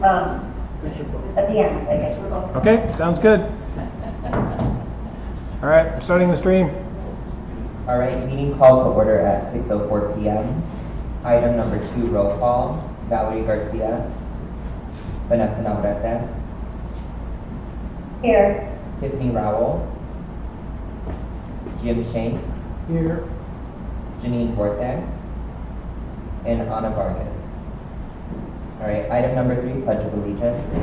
At the end, I guess. Okay, sounds good. All right, we're starting the stream. All right, meeting called to order at 6:04 p.m. Item number 2, roll call. Valerie Garcia. Vanessa Navarrete. Here. Tiffany Rowell. Jim Shank. Here. Janine Forte. And Ana Vargas. All right, item number 3, Pledge of Allegiance.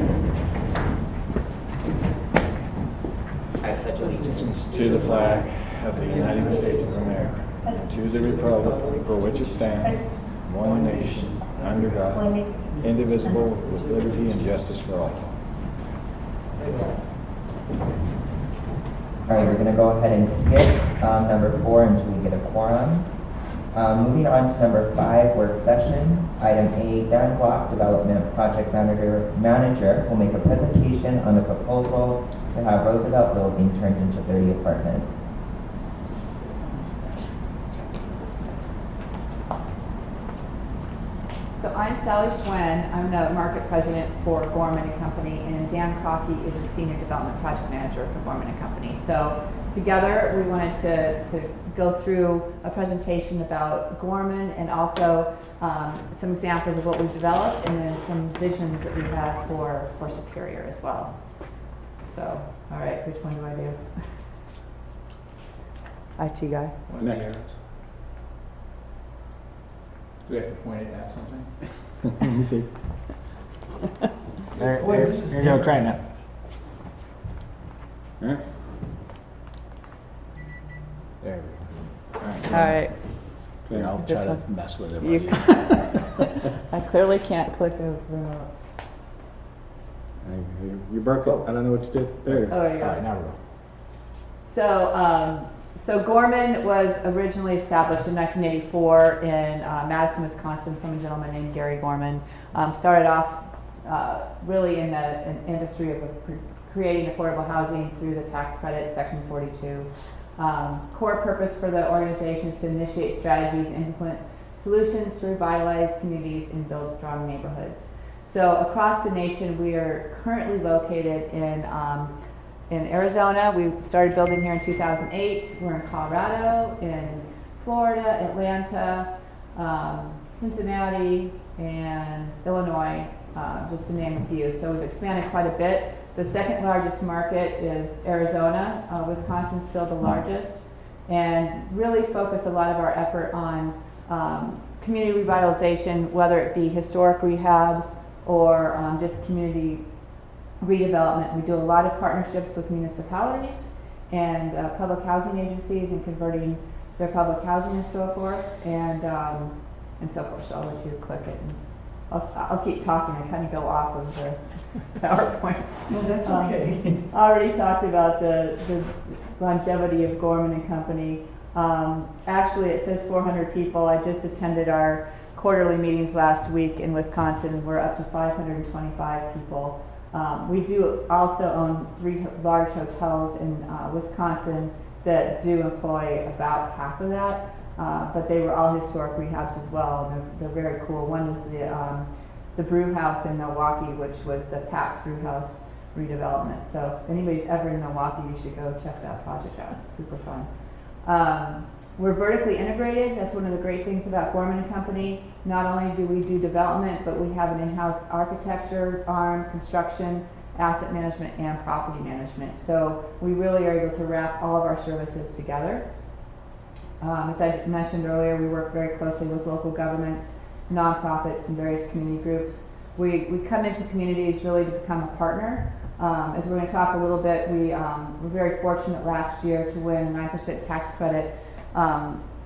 I pledge allegiance To the flag of the United States of America, and to the republic for which it stands, one nation, under God, indivisible, with liberty and justice for all. All right, we're going to go ahead and skip number 4 until we get a quorum. Moving on to number 5, work session. Item A, Dan Block, Development Project Manager, will make a presentation on the proposal to have Roosevelt Building turned into 30 apartments. So I'm Sally Schwen. I'm the market president for Gorman & Company, and Dan Crockey is a senior development project manager for Gorman & Company. So together we wanted to go through a presentation about Gorman and also some examples of what we've developed and then some visions that we have for Superior as well. So, all right, which one do I do? IT guy. Next. Do we have to point it at something? Let me see. There you go, try it now. Huh? There we go. All right. Here, I'll This try to one? mess with it. You, I clearly can't click a remote. You broke it. I don't know what you did. There it is. Oh, there you go. All right, now we're going. So Gorman was originally established in 1984 in Madison, Wisconsin, from a gentleman named Gary Gorman. Started off really in the industry of creating affordable housing through the tax credit, Section 42. Core purpose for the organization is to initiate strategies and implement solutions to revitalize communities and build strong neighborhoods. So across the nation, we are currently located in Arizona. We started building here in 2008. We're in Colorado, in Florida, Atlanta, Cincinnati, and Illinois, just to name a few. So we've expanded quite a bit. The second largest market is Arizona. Wisconsin's still the largest, and really focus a lot of our effort on community revitalization, whether it be historic rehabs or just community redevelopment. We do a lot of partnerships with municipalities and public housing agencies and converting their public housing and so forth, and so forth. So I'll let you click it. And I'll keep talking. I kind of go off of the PowerPoint. No, that's okay. I already talked about the longevity of Gorman & Company. Actually, it says 400 people. I just attended our quarterly meetings last week in Wisconsin. We're up to 525 people. We do also own 3 large hotels in Wisconsin that do employ about half of that, but they were all historic rehabs as well. They're very cool. One is the Brew House in Milwaukee, which was the Pabst Brew House redevelopment. So if anybody's ever in Milwaukee, you should go check that project out. It's super fun. We're vertically integrated. That's one of the great things about Gorman & Company. Not only do we do development, but we have an in-house architecture arm, construction, asset management, and property management. So we really are able to wrap all of our services together. As I mentioned earlier, we work very closely with local governments, nonprofits, and various community groups. We come into communities really to become a partner. As we're going to talk a little bit, we were very fortunate last year to win a 9% tax credit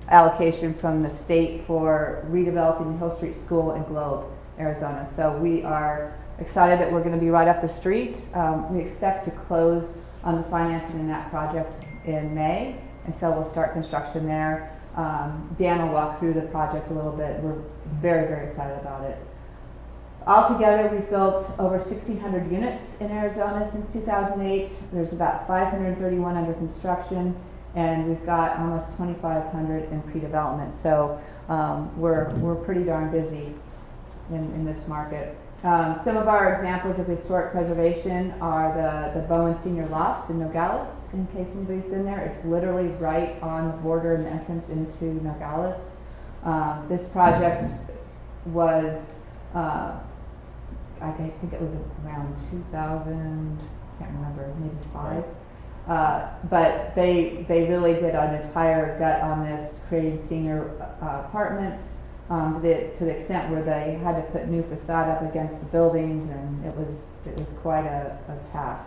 allocation from the state for redeveloping the Hill Street School in Globe, Arizona. So we are excited that we're going to be right up the street. We expect to close on the financing in that project in May, and so we'll start construction there. Dan will walk through the project a little bit. We're very, very excited about it. Altogether, we've built over 1,600 units in Arizona since 2008. There's about 531 under construction, and we've got almost 2,500 in pre-development. So we're pretty darn busy in this market. Some of our examples of historic preservation are the Bowen Senior Lofts in Nogales, in case anybody's been there. It's literally right on the border and entrance into Nogales. This project was, I think it was around 2000, I can't remember, maybe 5. But they really did an entire gut on this, creating senior apartments to the extent where they had to put new facade up against the buildings, and it was quite a task.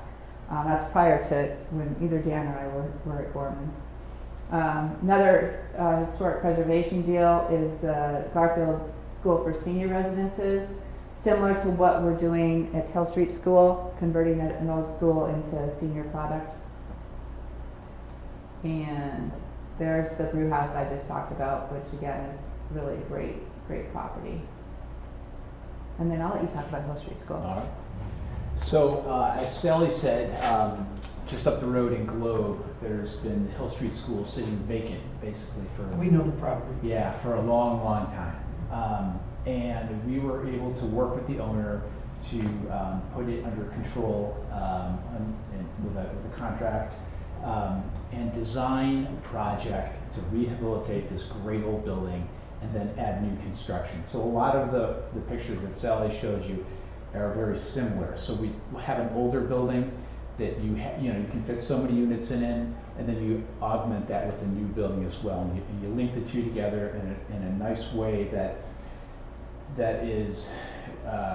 That's prior to when either Dan or I were at Gorman. Another historic preservation deal is the Garfield School for Senior Residences, similar to what we're doing at Hill Street School, converting an old school into a senior product. And there's the brew house I just talked about, which again is really a great property. And then I'll let you talk about Hill Street School. All right. So, as Sally said, just up the road in Globe, there's been Hill Street School sitting vacant, basically We know the property. for a long, long time. And we were able to work with the owner to put it under control with a contract and design a project to rehabilitate this great old building and then add new construction. So a lot of the pictures that Sally showed you are very similar. So we have an older building that you can fit so many units in, and then you augment that with a new building as well. And you link the two together in a nice way that is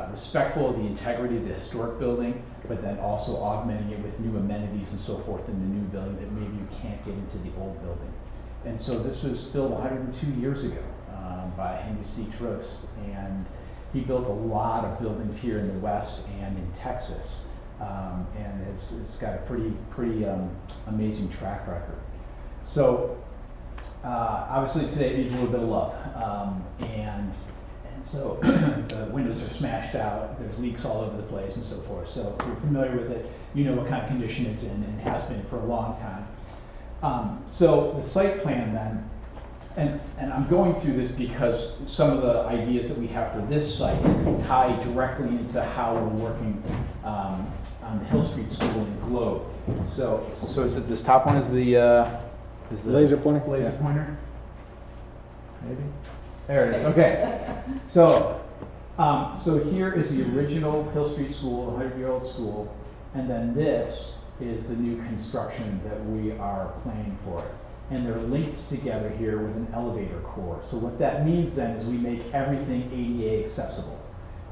respectful of the integrity of the historic building, but then also augmenting it with new amenities and so forth in the new building that maybe you can't get into the old building. And so this was built 102 years ago by Henry C. Trost, and he built a lot of buildings here in the West and in Texas, and it's got a pretty amazing track record. So obviously today it needs a little bit of love, and so the windows are smashed out, there's leaks all over the place and so forth. So if you're familiar with it, you know what kind of condition it's in, and has been for a long time. So the site plan then, and I'm going through this because some of the ideas that we have for this site tie directly into how we're working on the Hill Street School in Globe. So is it this top one is the Laser pointer? laser pointer? Maybe? There it is, okay. So here is the original Hill Street School, the 100-year-old school, and then this is the new construction that we are planning for it. And they're linked together here with an elevator core. So what that means then is we make everything ADA accessible.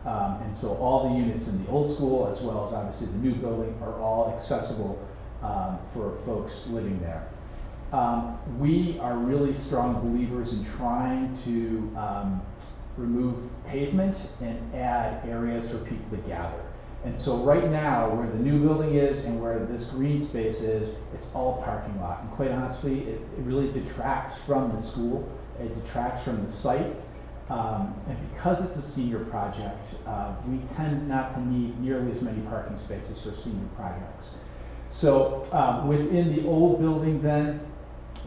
And so all the units in the old school, as well as obviously the new building, are all accessible for folks living there. We are really strong believers in trying to remove pavement and add areas for people to gather. And so right now, where the new building is and where this green space is, it's all parking lot. And quite honestly, it really detracts from the school. It detracts from the site. And because it's a senior project, we tend not to need nearly as many parking spaces for senior projects. So within the old building then,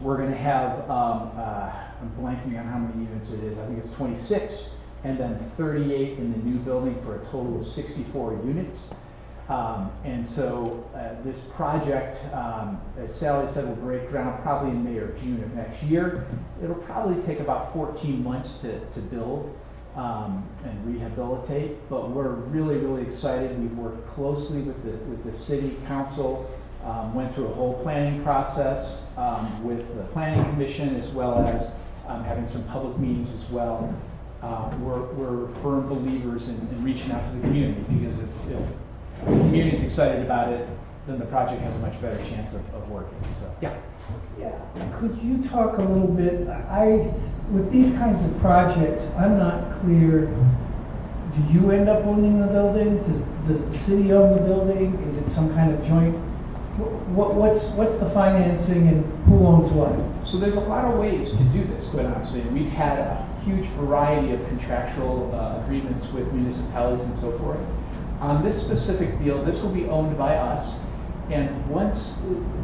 we're going to have, I'm blanking on how many units it is, I think it's 26, and then 38 in the new building for a total of 64 units. And so this project, as Sally said, will break ground probably in May or June of next year. It'll probably take about 14 months to build and rehabilitate, but we're really, really excited. We've worked closely with the city council, went through a whole planning process with the planning commission, as well as having some public meetings as well. We're firm believers in reaching out to the community, because if the community is excited about it, then the project has a much better chance of working. So yeah. Yeah, could you talk a little bit, with these kinds of projects, I'm not clear, do you end up owning the building? Does the city own the building? Is it some kind of joint? What's the financing and who owns what? So there's a lot of ways to do this, quite honestly. We've had a huge variety of contractual agreements with municipalities and so forth. On this specific deal, this will be owned by us. And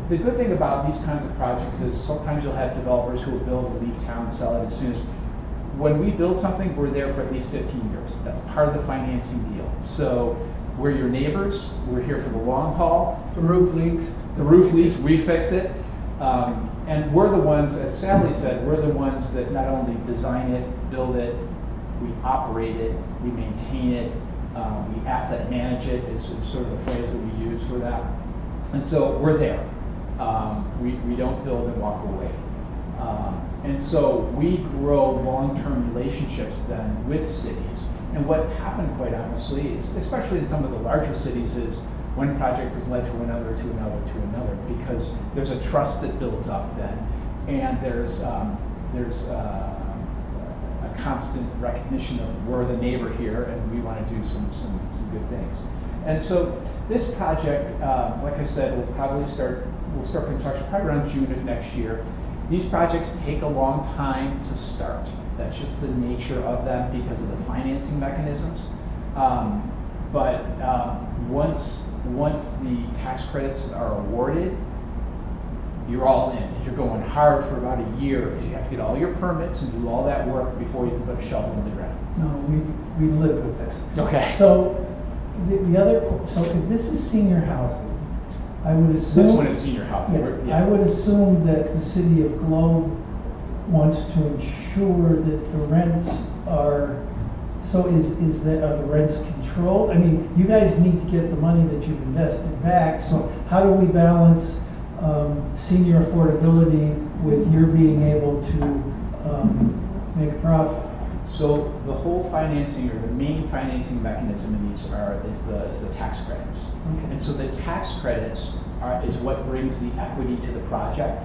the good thing about these kinds of projects is sometimes you'll have developers who will build a leave town, sell it as soon as when we build something, we're there for at least 15 years. That's part of the financing deal. So we're your neighbors. We're here for the long haul. The roof leaks. The roof leaks, we fix it. And we're the ones, as Sally said, we're the ones that not only design it, build it, we operate it, we maintain it, we asset manage it is sort of the phrase that we use for that. And so we're there. We don't build and walk away. And so we grow long-term relationships then with cities. And what happened, quite honestly, is, especially in some of the larger cities, is one project is led to another, to another, to another, because there's a trust that builds up then, and there's a constant recognition of we're the neighbor here, and we want to do some good things. And so this project, like I said, we'll start construction probably around June of next year. These projects take a long time to start. That's just the nature of them because of the financing mechanisms. But once the tax credits are awarded, you're all in. And you're going hard for about a year because you have to get all your permits and do all that work before you can put a shovel in the ground. No, we've lived with this. Okay. So so if this is senior housing, I would assume. This one is senior housing. Yeah, I would assume that the city of Globe wants to ensure that the rents are. So are the rents controlled? I mean, you guys need to get the money that you've invested back. So how do we balance senior affordability with your being able to make a profit? So the whole financing, or the main financing mechanism in these is the tax credits. Okay. And so the tax credits is what brings the equity to the project,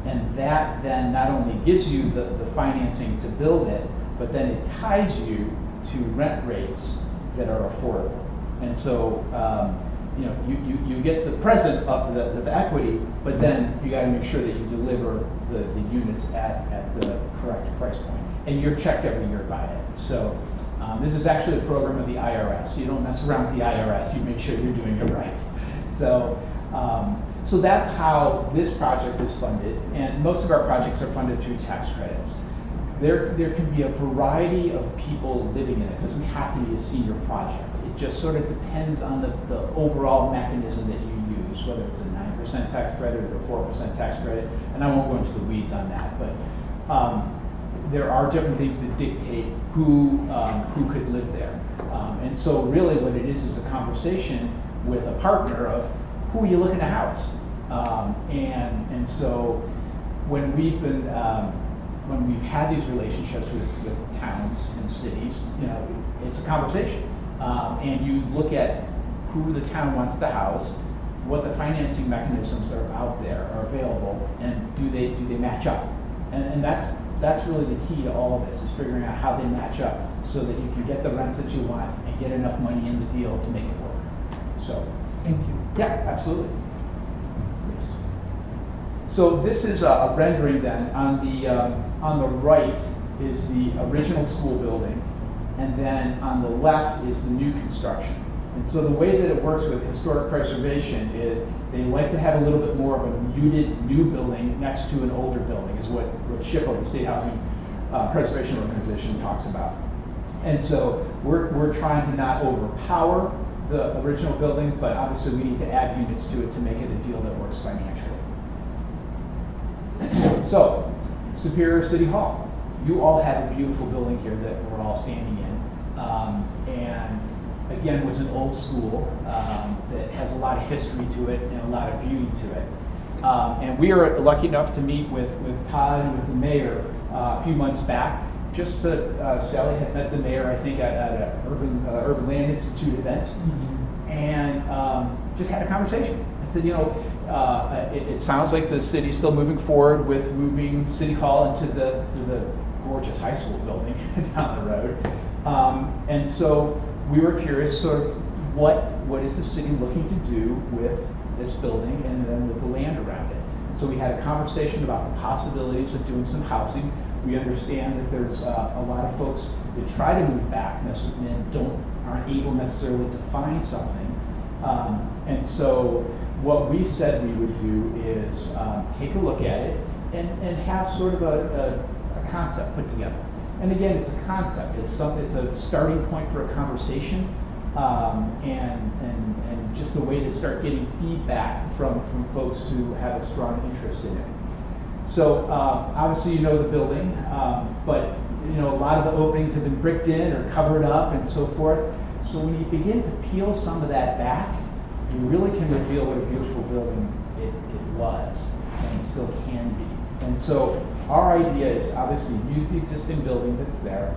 and that then not only gives you the financing to build it, but then it ties you to rent rates that are affordable. And so you get the present of the equity, but then you got to make sure that you deliver the units at the correct price point. And you're checked every year by it. So this is actually a program of the IRS. You don't mess around with the IRS. You make sure you're doing it right. So so that's how this project is funded. And most of our projects are funded through tax credits. There can be a variety of people living in it. It doesn't have to be a senior project. It just sort of depends on the overall mechanism that you use, whether it's a 9% tax credit or a 4% tax credit. And I won't go into the weeds on that, but there are different things that dictate who could live there. And so really what it is a conversation with a partner of who are you looking to house? And so when we've had these relationships with towns and cities, it's a conversation. And you look at who the town wants to house, what the financing mechanisms that are out there are available, and do they match up? And that's really the key to all of this, is figuring out how they match up so that you can get the rents that you want and get enough money in the deal to make it work. So, Thank you. yeah, absolutely. Yes. So this is a rendering then. On the right is the original school building, and then on the left is the new construction. And so the way that it works with historic preservation is they like to have a little bit more of a muted new building next to an older building, is what SHPO, the State Housing Preservation Organization, talks about. And so we're trying to not overpower the original building, but obviously we need to add units to it to make it a deal that works financially. So, Superior City Hall. You all have a beautiful building here that we're all standing in. And again, was an old school that has a lot of history to it and a lot of beauty to it. And we are lucky enough to meet with Todd and with the mayor a few months back. Sally had met the mayor, I think, at an Urban Land Institute event, and just had a conversation. And said, it sounds like the city's still moving forward with moving City Hall into the gorgeous high school building down the road. And so we were curious, sort of, what is the city looking to do with this building and then with the land around it? And so we had a conversation about the possibilities of doing some housing. We understand that there's a lot of folks that try to move back and aren't able necessarily to find something. And so what we said we would do is take a look at it and have sort of a concept put together. And again, it's a concept. It's a starting point for a conversation, and just a way to start getting feedback from folks who have a strong interest in it. So obviously you know the building, but you know a lot of the openings have been bricked in or covered up and so forth. So when you begin to peel some of that back, you really can reveal what a beautiful building it was and still can be. And so our idea is obviously use the existing building that's there,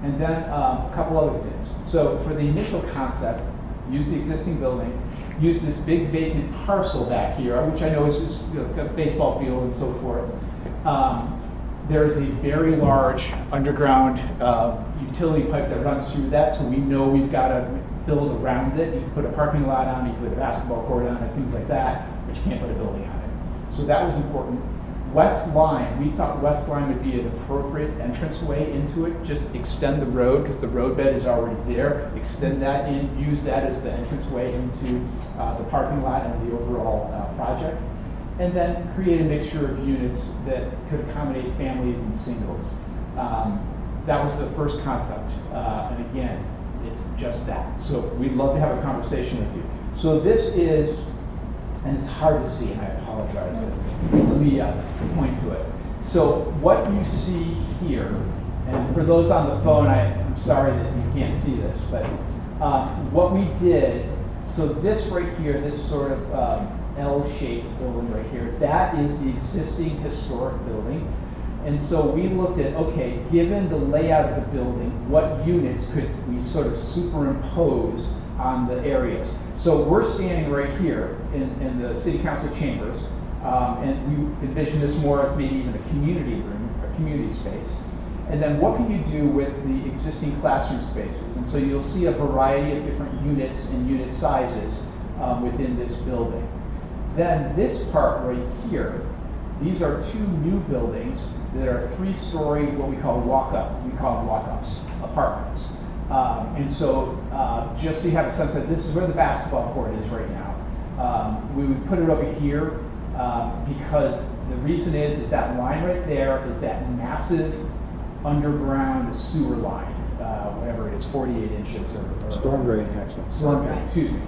and then a couple other things. So for the initial concept, use the existing building, use this big vacant parcel back here, which I know is just, you know, a baseball field and so forth. There is a very large underground utility pipe that runs through that, so we know we've got to build around it. You can put a parking lot on, you can put a basketball court on it, things like that, but you can't put a building on it. So that was important. West Line, we thought West Line would be an appropriate entranceway into it. Just extend the road, because the roadbed is already there. Extend that in, use that as the entranceway into the parking lot and the overall project. And then create a mixture of units that could accommodate families and singles. That was the first concept. And again, it's just that. So we'd love to have a conversation with you. So this is, and it's hard to see, and I apologize, but let me point to it. So what you see here, and for those on the phone, I'm sorry that you can't see this, but what we did, so this right here, this sort of L-shaped building right here, that is the existing historic building. And so we looked at, okay, given the layout of the building, what units could we sort of superimpose on the areas? So we're standing right here in the city council chambers, and we envision this more as maybe even a community room, a community space. And then what can you do with the existing classroom spaces? And so you'll see a variety of different units and unit sizes within this building. Then this part right here, these are two new buildings that are 3-story, what we call walk-up. We call them walk-ups, apartments. And so just so you have a sense that this is where the basketball court is right now. We would put it over here because the reason is that line right there is that massive underground sewer line, whatever it is, 48 inches or Storm drain, actually. Storm drain, excuse me.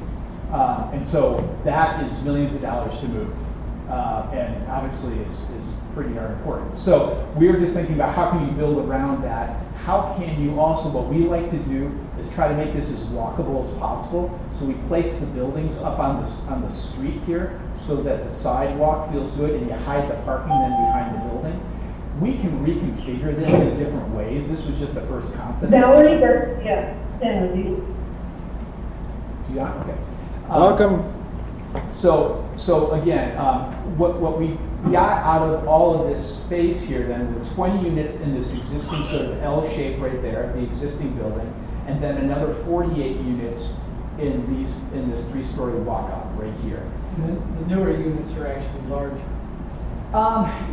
And so that is millions of dollars to move. And obviously it's pretty darn important. So we were just thinking about how can you build around that? How can you also, what we like to do is try to make this as walkable as possible. So we place the buildings up on the street here so that the sidewalk feels good, and you hide the parking then behind the building. We can reconfigure this in different ways. This was just the first concept. Valerie, yeah, San Jose. Yeah, okay. Welcome. So again, what we got out of all of this space here then were 20 units in this existing sort of L shape right there, the existing building, and then another 48 units in this 3-story walk-up right here. And the newer units are actually larger.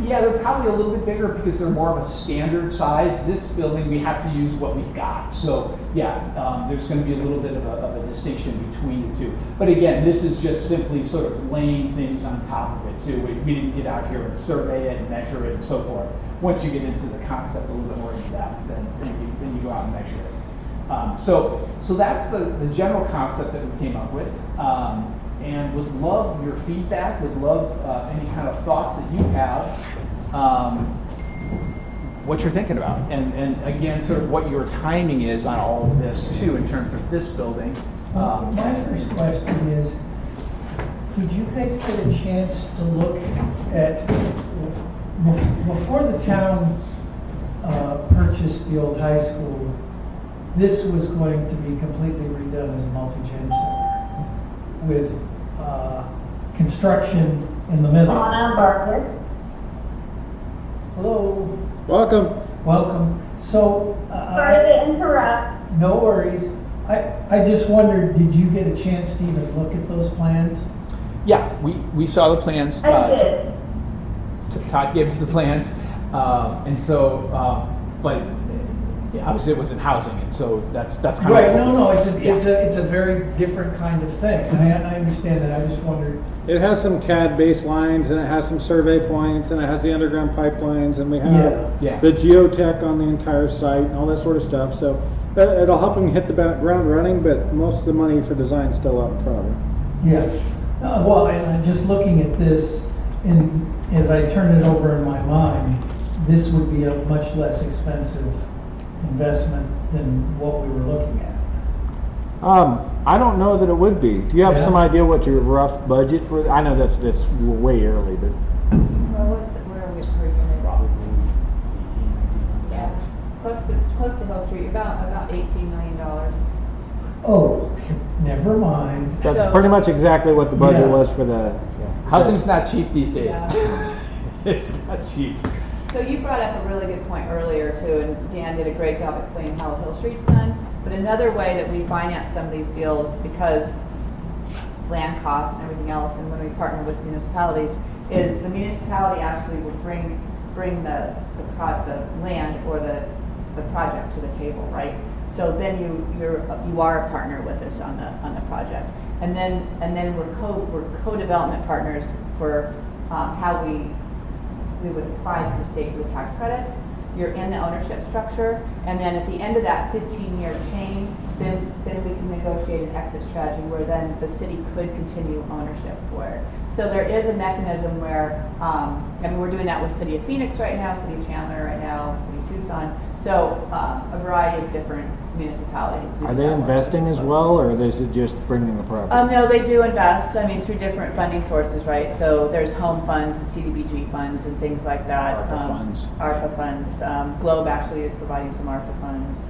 Yeah, they're probably a little bit bigger because they're more of a standard size. This building, we have to use what we've got. So yeah, there's going to be a little bit of a distinction between the two. But again, this is just simply sort of laying things on top of it too. We didn't get out here and survey it and measure it and so forth. Once you get into the concept a little bit more in depth, then you go out and measure it. So that's the general concept that we came up with. And would love your feedback, would love any kind of thoughts that you have, what you're thinking about. And again, sort of what your timing is on all of this too, in terms of this building. My first question is, did you guys get a chance to look at, before the town purchased the old high school, this was going to be completely redone as a multi-gen center with construction in the middle. Come on, Bartlett. Hello, Welcome. welcome. So, Sorry to interrupt. no worries. I just wondered, did you get a chance to even look at those plans? Yeah, we saw the plans. I did. Todd gave us the plans. And so, but Yeah, obviously it was in housing, and so that's kind Right, of. no, it's Yeah. a very different kind of thing. I understand that, I just wondered, It has some CAD baselines, and it has some survey points, and it has the underground pipelines, and we have Yeah. the geotech on the entire site, and all that sort of stuff. So it'll help them hit the ground running, but most of the money for design is still out in front of them. yeah. Well, and I'm just looking at this, and as I turn it over in my mind, this would be a much less expensive investment than what we were looking at. I don't know that it would be. Do you have Yeah. some idea what your rough budget for? I know that's way early, but Well, where are we per unit? Probably Yeah, close to Hill Street, about $18 million. Oh, never mind. that's So- pretty much exactly what the budget Yeah. was for the. Housing's not cheap these days. Yeah. It's not cheap. So you brought up a really good point earlier too, and Dan did a great job explaining how Hill Street's done. But another way that we finance some of these deals, because land costs and everything else, and when we partner with municipalities, is the municipality actually will bring the land or the project to the table, right? So then you are a partner with us on the project, and then we're co-development partners for how we would apply to the state for the tax credits. You're in the ownership structure, and then at the end of that 15-year chain, then we can negotiate an exit strategy where then the city could continue ownership for it. So there is a mechanism where, we're doing that with City of Phoenix right now, City of Chandler right now, City of Tucson. So a variety of different municipalities. Are they investing as well, or is it just bringing the property? No, they do invest, through different funding sources, right? So there's home funds and CDBG funds and things like that. ARPA funds. ARPA funds. Globe actually is providing some ARPA funds.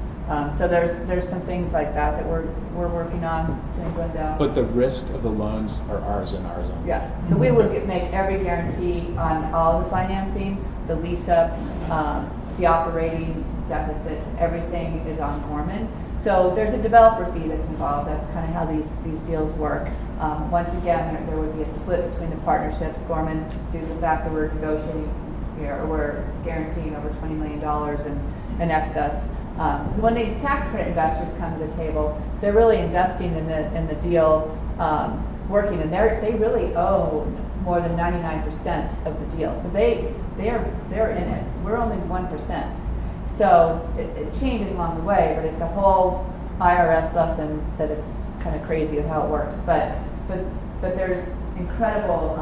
So there's some things like that we're working on, seeing Glendale. But the risk of the loans are ours and ours only. Yeah, so we would make every guarantee on all the financing, the lease up, the operating deficits, everything is on Gorman. So there's a developer fee that's involved. That's kind of how these deals work. Once again, there would be a split between the partnerships. Gorman, due to the fact that we're negotiating, we're guaranteeing over $20 million in excess. So when these tax credit investors come to the table, they're really investing in the deal, working, and they really own more than 99% of the deal. So they're in it. We're only 1%. So it changes along the way, but it's a whole IRS lesson that it's kind of crazy of how it works. But there's incredible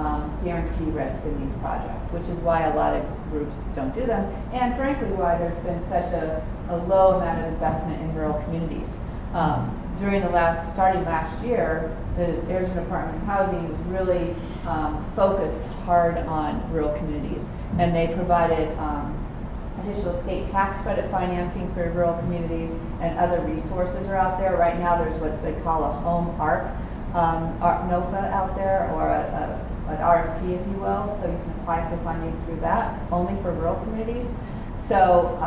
guarantee risk in these projects, which is why a lot of groups don't do them, and frankly why there's been such a low amount of investment in rural communities. Starting last year, the Arizona Department of Housing was really focused hard on rural communities, and they provided additional state tax credit financing for rural communities, and other resources are out there. Right now there's what they call a home ARP, NOFA out there, or an RFP, if you will, so you can apply for funding through that, only for rural communities. So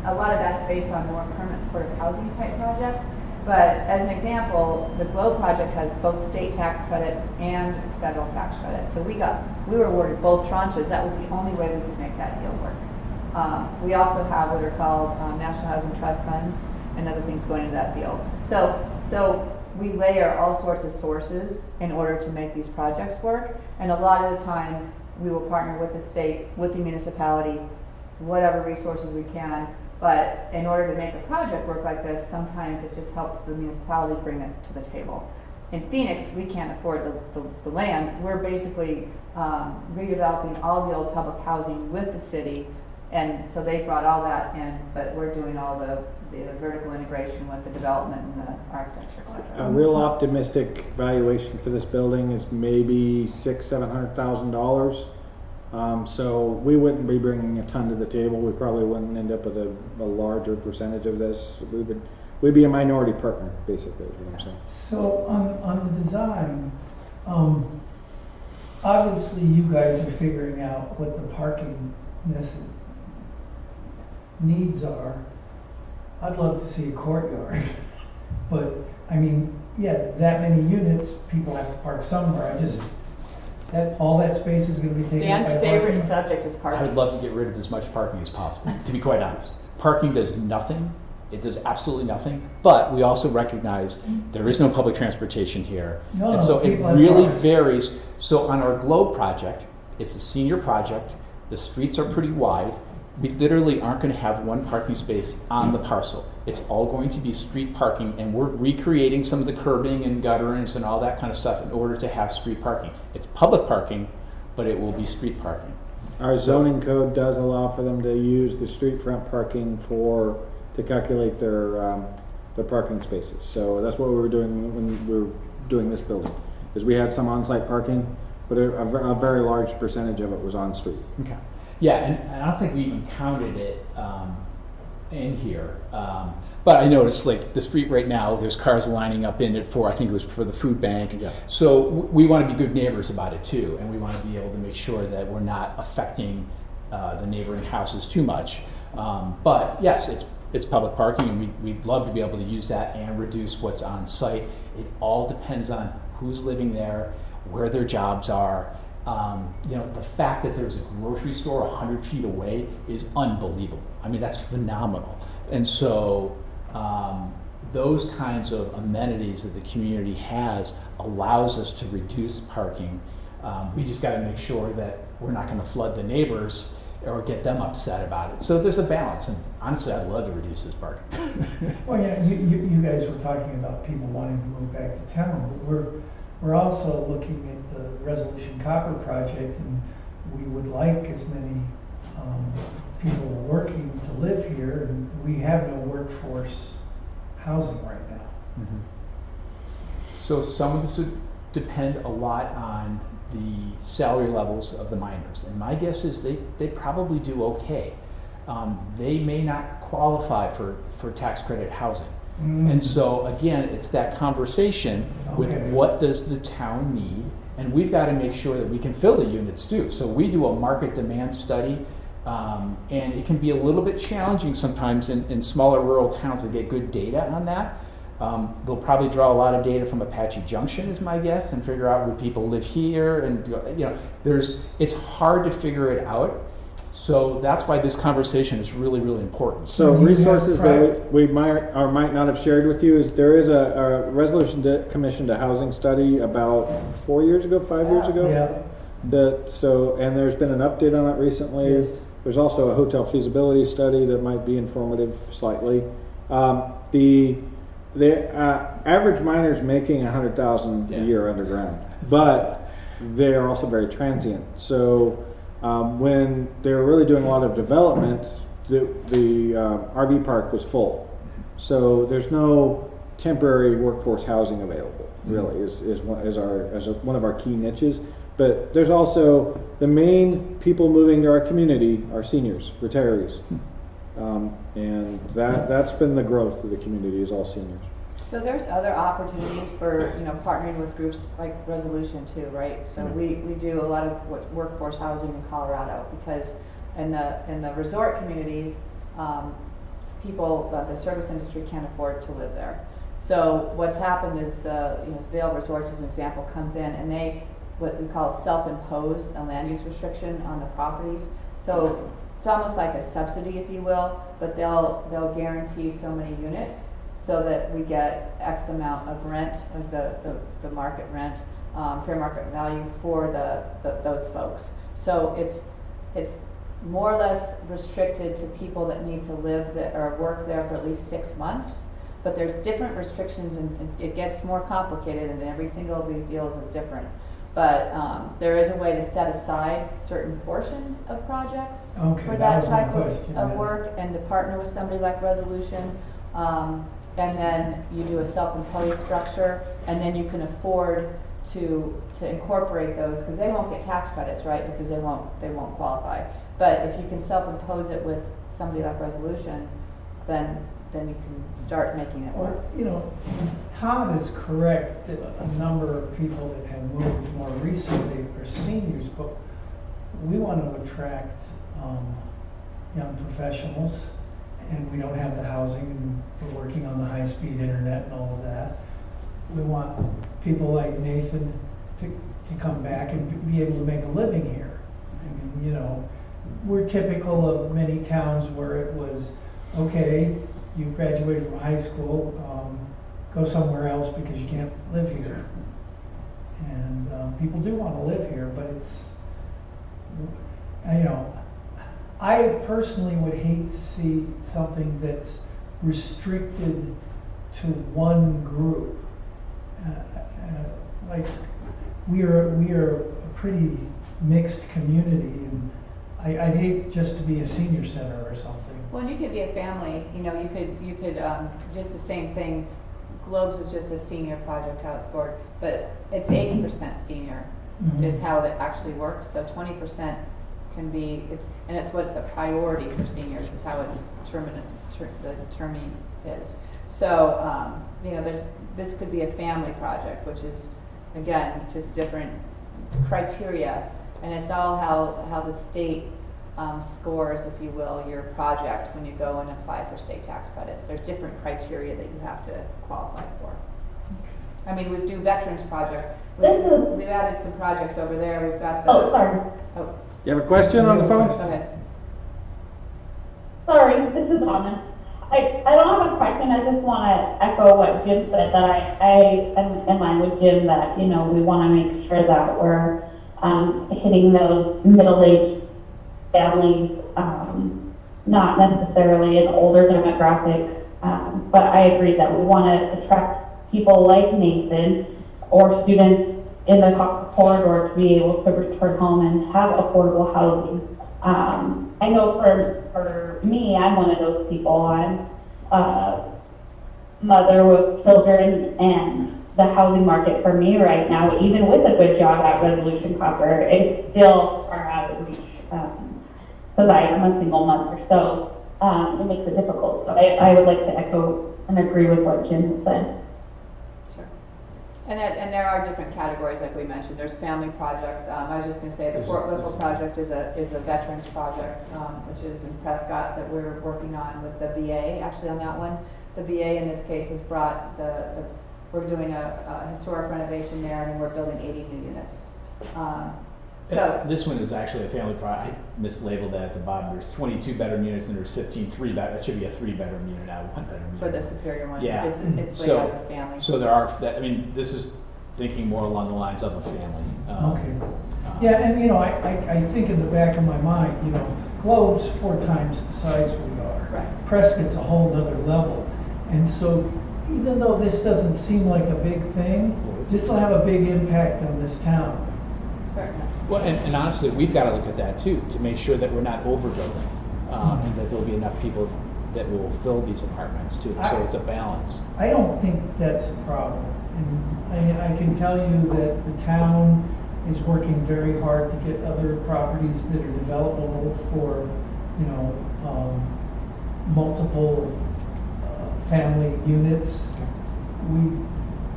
a lot of that's based on more permanent supportive housing type projects. But as an example, the GLOW project has both state tax credits and federal tax credits. So we were awarded both tranches. That was the only way we could make that deal work. We also have what are called National Housing Trust funds and other things going into that deal. So we layer all sorts of sources in order to make these projects work. And a lot of the times we will partner with the state, with the municipality, whatever resources we can. But in order to make a project work like this, sometimes it just helps the municipality bring it to the table. In Phoenix, we can't afford the land. We're basically redeveloping all the old public housing with the city, and so they brought all that in, but we're doing all the vertical integration with the development and the architecture, et cetera. A real optimistic valuation for this building is maybe $600,000-$700,000. So we wouldn't be bringing a ton to the table. We probably wouldn't end up with a larger percentage of this. We'd be a minority partner, basically, is what I'm saying. So on the design, obviously you guys are figuring out what the parking needs are. I'd love to see a courtyard, but that many units, people have to park somewhere. All that space is going to be taken up Dan's by favorite parking. subject is I parking. would love to get rid of as much parking as possible, to be quite honest. parking does nothing. It does absolutely nothing, but we also recognize there is no public transportation here. No, And so it people have really cars. varies. So on our Globe project, it's a senior project. The streets are pretty wide. We literally aren't going to have one parking space on the parcel. It's all going to be street parking, and we're recreating some of the curbing and gutterings and all that kind of stuff in order to have street parking. It's public parking, but it will be street parking. Our zoning code does allow for them to use the street front parking to calculate their parking spaces. So that's what we were doing when we were doing this building, is we had some on-site parking, but a very large percentage of it was on street. Okay. Yeah, and I don't think we even counted it in here. But I noticed, like, the street right now, there's cars lining up in it for, I think it was for the food bank. Yeah. So we want to be good neighbors about it too, and we want to be able to make sure that we're not affecting the neighboring houses too much. But yes, it's public parking, and we'd love to be able to use that and reduce what's on site. It all depends on who's living there, where their jobs are. The fact that there's a grocery store 100 feet away is unbelievable. I mean, that's phenomenal. And so those kinds of amenities that the community has allows us to reduce parking. We just got to make sure that we're not going to flood the neighbors or get them upset about it. So there's a balance, and honestly, I'd love to reduce this parking. Well, yeah, you guys were talking about people wanting to move back to town, but we're also looking at the Resolution Copper project, and we would like as many people working to live here, and we have no workforce housing right now. Mm-hmm. So some of this would depend a lot on the salary levels of the miners, and my guess is they probably do okay. They may not qualify for tax credit housing. And so again, it's that conversation with what does the town need, and we've got to make sure that we can fill the units too. So we do a market demand study, and it can be a little bit challenging sometimes in smaller rural towns to get good data on that. They'll probably draw a lot of data from Apache Junction, is my guess, and figure out would people live here, and it's hard to figure it out. So that's why this conversation is really, really important. So resources that we might or might not have shared with you is there is a resolution commissioned a housing study about 5 years ago. Yeah. And there's been an update on it recently. Yes. There's also a hotel feasibility study that might be informative slightly. The average miner is making $100,000 a year underground, but they are also very transient. So when they were really doing a lot of development, the RV park was full. So there's no temporary workforce housing available. Really, is one of our key niches. But there's also the main people moving to our community are seniors, retirees, and that's been the growth of the community is all seniors. So there's other opportunities for, partnering with groups like Resolution too, right? So we do a lot of workforce housing in Colorado, because in the resort communities, people, the service industry can't afford to live there. So what's happened is Vail Resorts as an example comes in, and they, what we call self-impose a land use restriction on the properties. So it's almost like a subsidy, if you will, but they'll guarantee so many units, so that we get X amount of rent, of the market rent, fair market value for those folks. So it's more or less restricted to people that need to live there or work there for at least 6 months. But there's different restrictions, and it gets more complicated, and every single of these deals is different. But there is a way to set aside certain portions of projects for that type of work, and to partner with somebody like Resolution. And then you do a self-imposed structure, and then you can afford to incorporate those, because they won't get tax credits, right? Because they won't qualify. But if you can self-impose it with somebody like Resolution, then you can start making it work. Todd is correct that a number of people that have moved more recently are seniors, but we want to attract young professionals. And we don't have the housing, and we're working on the high-speed internet and all of that. We want people like Nathan to come back and be able to make a living here. I mean, we're typical of many towns where it was okay, you graduated from high school, go somewhere else because you can't live here. And people do want to live here, but it's, you know, I personally would hate to see something that's restricted to one group. Like, we are a pretty mixed community, and I'd hate just to be a senior center or something. Well, and you could be a family, you know, you could, just the same thing. Globes is just a senior project, how it's scored, but it's 80% senior is how it actually works. So 20% can be, it's what's a priority for seniors is how it's the terming is. So, you know, this could be a family project, which is, again, just different criteria, and it's all how the state scores, if you will, your project when you go and apply for state tax credits. There's different criteria that you have to qualify for. I mean, we do veterans projects. We've added some projects over there. We've got the. Oh, sorry. Oh, You have a question on the phone? go ahead. Sorry, this is Donna. I don't have a question. I just want to echo what Jim said, that I am in line with Jim that, you know, we want to make sure that we're hitting those middle-aged families, not necessarily an older demographic, but I agree that we want to attract people like Nathan or students in the corridor to be able to return home and have affordable housing. I know for me, I'm one of those people. I'm a mother with children, and the housing market for me right now, even with a good job at Resolution Copper, it's still far out of reach. Because I am a single mother, so it makes it difficult. So I would like to echo and agree with what Jim said. Sure. And there are different categories, like we mentioned. There's family projects. I was just going to say the Fort Whipple project is a veterans project, which is in Prescott, that we're working on with the VA. Actually, on that one, the VA in this case has brought we're doing a historic renovation there, and we're building 80 new units. So this one is actually a family project. I mislabeled that at the bottom. There's 22 bedroom units and there's 15 3-bedroom. That should be a 3-bedroom unit, not a 1-bedroom unit. for the Superior one, Yeah. it's laid out as a family. So there are, I mean, this is thinking more along the lines of a family. Okay. Yeah, and you know, I think in the back of my mind, you know, Globe's 4 times the size we are. Right. Prescott's a whole nother level. And so even though this doesn't seem like a big thing, this will have a big impact on this town. Certainly. Well, and honestly, we've got to look at that too, to make sure that we're not overbuilding, and that there'll be enough people that will fill these apartments too. So it's a balance. I don't think that's a problem. And I can tell you that the town is working very hard to get other properties that are developable for, you know, multiple family units.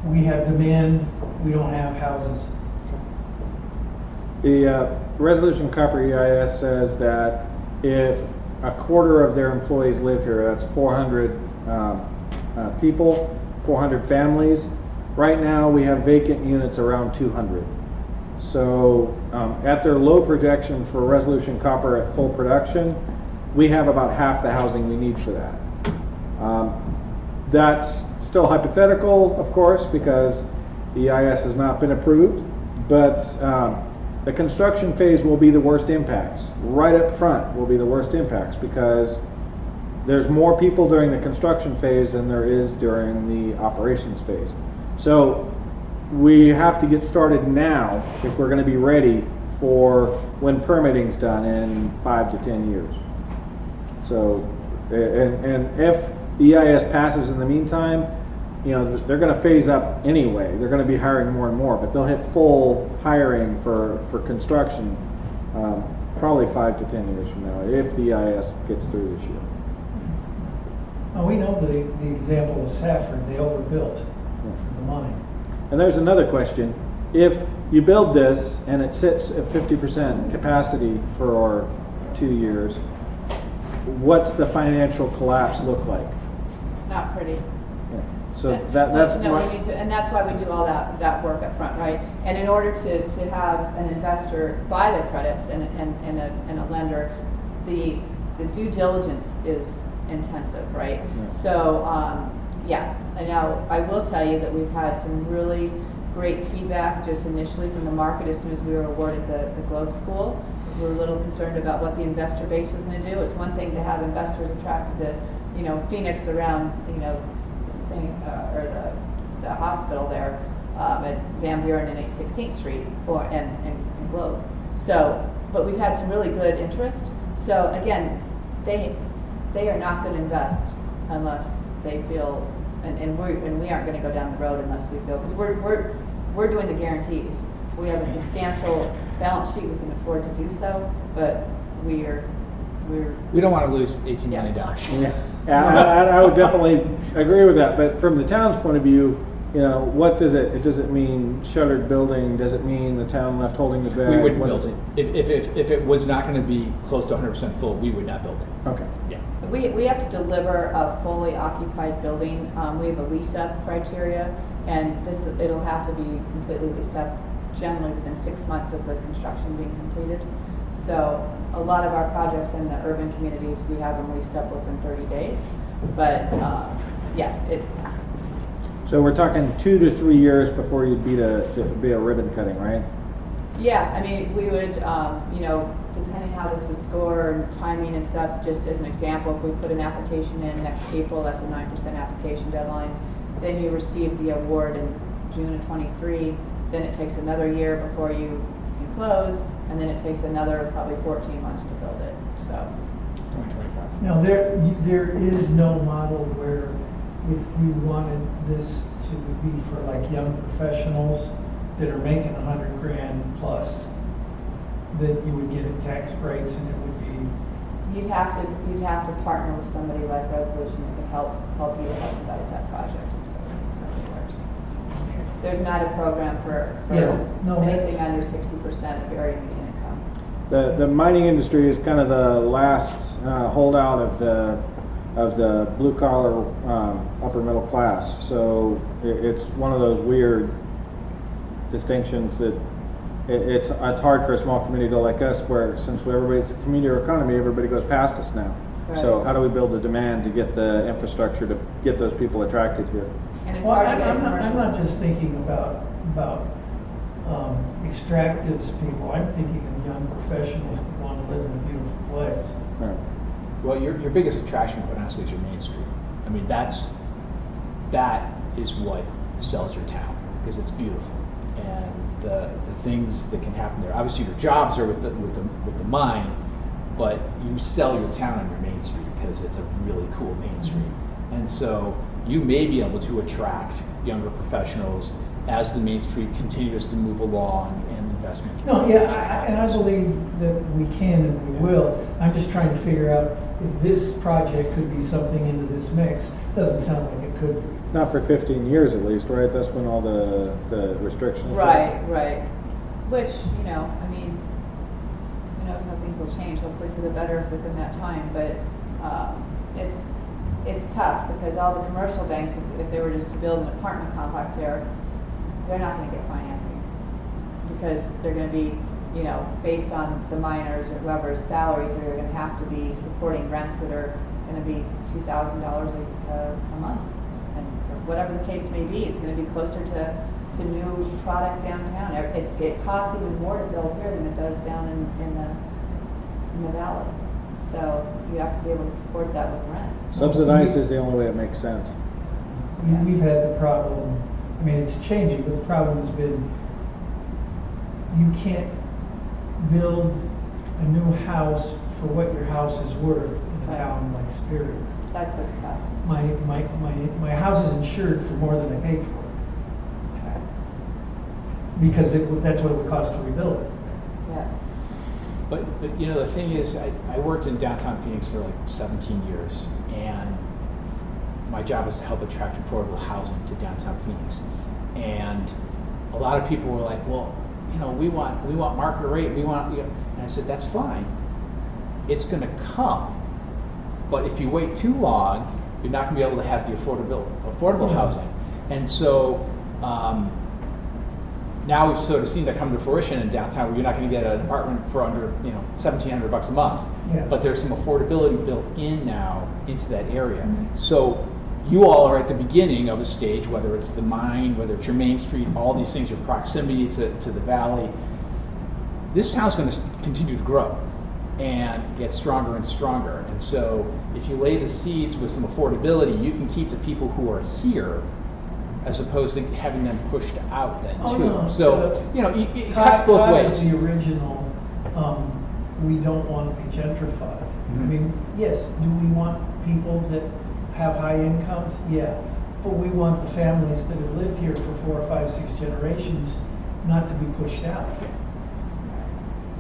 We have demand, we don't have houses. The Resolution Copper EIS says that if a quarter of their employees live here, that's 400 people, 400 families. Right now, we have vacant units around 200. So at their low projection for Resolution Copper at full production, we have about half the housing we need for that. That's still hypothetical, of course, because the EIS has not been approved, but the construction phase will be the worst impacts. Right up front will be the worst impacts because there's more people during the construction phase than there is during the operations phase. So we have to get started now if we're going to be ready for when permitting's done in 5 to 10 years. So, and if the EIS passes in the meantime, you know, they're going to phase up anyway. They're going to be hiring more and more, but they'll hit full hiring for construction probably 5 to 10 years from now, if the EIS gets through this year. Oh, we know the example of Safford, they overbuilt for the money. And there's another question. If you build this and it sits at 50% capacity for 2 years, what's the financial collapse look like? It's not pretty. Yeah. So that's no, we need to, and that's why we do all that work up front, right? And in order to have an investor buy the credits and a lender, the due diligence is intensive, right? Yeah. So, yeah, and now I will tell you that we've had some really great feedback just initially from the market as soon as we were awarded the Globe School. We were a little concerned about what the investor base was going to do. It's one thing to have investors attracted to, you know, Phoenix around, you know, or the hospital there at Van Buren and 816th Street and Globe. So, but we've had some really good interest. So again, they are not going to invest unless they feel, and we aren't going to go down the road unless we feel, because we're doing the guarantees. We have a substantial balance sheet, we can afford to do so, but we don't want to lose $18 million. Yeah, I would definitely agree with that, but from the town's point of view, you know, what does it mean shuttered building? Does it mean the town left holding the bag? We wouldn't What build does it. If it was not going to be close to 100% full, we would not build it. Okay. Yeah. We have to deliver a fully occupied building. We have a lease-up criteria, and it'll have to be completely leased up generally within 6 months of the construction being completed. So a lot of our projects in the urban communities, we have them leased up within 30 days. But yeah, So we're talking 2 to 3 years before you'd be to be a ribbon cutting, right? yeah, I mean, we would, you know, depending how this was scored and timing and stuff, just as an example, if we put an application in next April, that's a 9% application deadline, then you receive the award in June of 23, then it takes another year before you can close, and then it takes another probably 14 months to build it, so. 2025. Now, there is no model where if we wanted this to be for like young professionals that are making $100,000 plus, that you would get a tax breaks and it would be. You'd have to partner with somebody like Resolution that could help you subsidize that project in so many words. There's not a program for Yeah, no, anything that's- under 60% of area median income. The mining industry is kind of the last holdout of the blue collar upper middle class. So it's one of those weird distinctions that it's hard for a small community like us, where since everybody's a community economy, everybody goes past us now. Right. So how do we build the demand to get the infrastructure to get those people attracted here? And it's Well, hard to get a I'm commercial. not just thinking about extractives people. I'm thinking of young professionals that want to live in a beautiful place. Right. Well, your biggest attraction, quite honestly, is your Main Street. I mean, that is what sells your town, because it's beautiful, and the things that can happen there. Obviously, your jobs are with the mine, but you sell your town on your Main Street because it's a really cool Main Street, and so you may be able to attract younger professionals as the Main Street continues to move along and investment. No, yeah, and I believe that we can and we will. I'm just trying to figure out if this project could be something into this mix. Doesn't sound like it could be. Not for 15 years at least, right? That's when all the restrictions. Right. Which, you know, I mean, you know, some things will change, hopefully for the better within that time, but it's tough because all the commercial banks, if they were just to build an apartment complex there, they're not going to get financing because they're going to be, you know, based on the miners or whoever's salaries, they're going to have to be supporting rents that are going to be $2,000 a month. And whatever the case may be, it's going to be closer to new product downtown. It costs even more to build here than it does down in the valley. So you have to be able to support that with rents. Subsidized is the only way it makes sense. We've had the problem, I mean, it's changing, but the problem has been you can't build a new house for what your house is worth in a town like Superior. That's what's tough. My house is insured for more than I paid for it. Because that's what it would cost to rebuild it. Yeah. But you know, the thing is, I worked in downtown Phoenix for like 17 years, and my job was to help attract affordable housing to downtown Phoenix. And a lot of people were like, well, you know, we want market rate, and I said, that's fine. It's going to come, but if you wait too long, you're not going to be able to have the affordable housing. And so now we've sort of seen that come to fruition in downtown, where you're not going to get an apartment for under, $1,700 a month. Yeah. But there's some affordability built in now into that area. So you all are at the beginning of a stage, whether it's the mine, whether it's your Main Street, all these things, your proximity to the valley. This town's going to continue to grow and get stronger and stronger. And so if you lay the seeds with some affordability, you can keep the people who are here as opposed to having them pushed out then too. Oh, no. So, it cuts both Todd ways. is the original, we don't want to be gentrified. I mean, yes, do we want people that have high incomes? Yeah. But we want the families that have lived here for 4, 5, 6 generations not to be pushed out.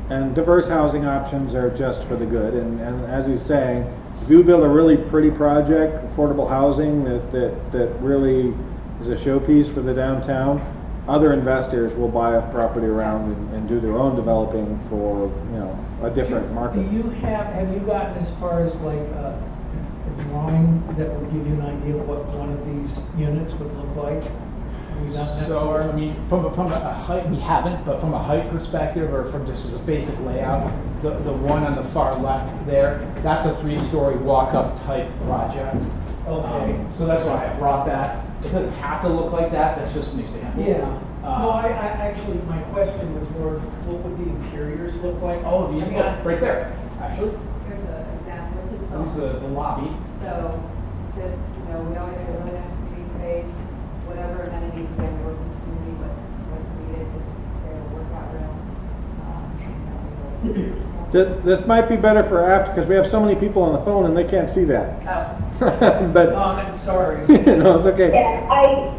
And diverse housing options are just for the good. And as he's saying, if you build a really pretty project, affordable housing that really is a showpiece for the downtown, other investors will buy a property around and do their own developing for a different market. Do you have you gotten as far as like a drawing that would give you an idea of what one of these units would look like? Have we gotten that So, far? I mean, from a height, we haven't, but from a height perspective, or from just as a basic layout, the one on the far left there, that's a 3-story walk-up type project. Okay. So that's why I brought that. It doesn't have to look like that, that's just an example. Yeah. No, I actually, my question was more, what would the interiors look like? Oh, I mean, right there, actually. Here's an example, this is This is the lobby. So, just, we always have a really nice community space, whatever amenities, again, we're working with the community, what's needed, their workout room. This might be better for after, because we have so many people on the phone and they can't see that. Oh, But, I'm sorry. no, it's okay. Yeah,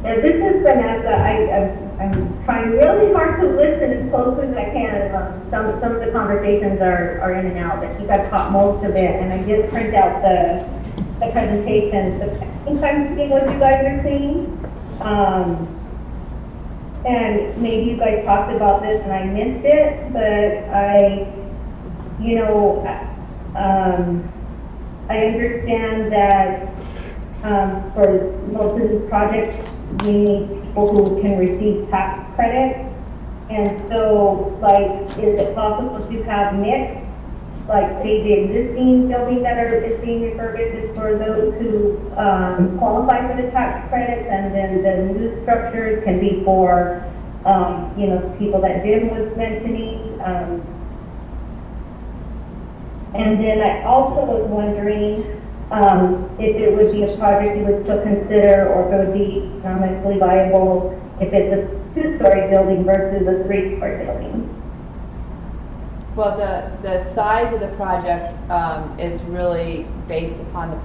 this is Vanessa. I'm trying really hard to listen as close as I can. Some of the conversations are in and out, but I think I've caught most of it, and I did print out the presentation. So I think I'm seeing what you guys are seeing. And maybe you guys talked about this and I missed it, but I understand that for most of these projects, we need people who can receive tax credit. And so, is it possible to have mixed, say the existing building that is being refurbished is for those who qualify for the tax credits, and then the new structures can be for, people that Jim was mentioning. And then I also was wondering if it would be a project you would still consider, or if it would be economically viable if it's a 2-story building versus a 3-story building. Well, the size of the project is really based upon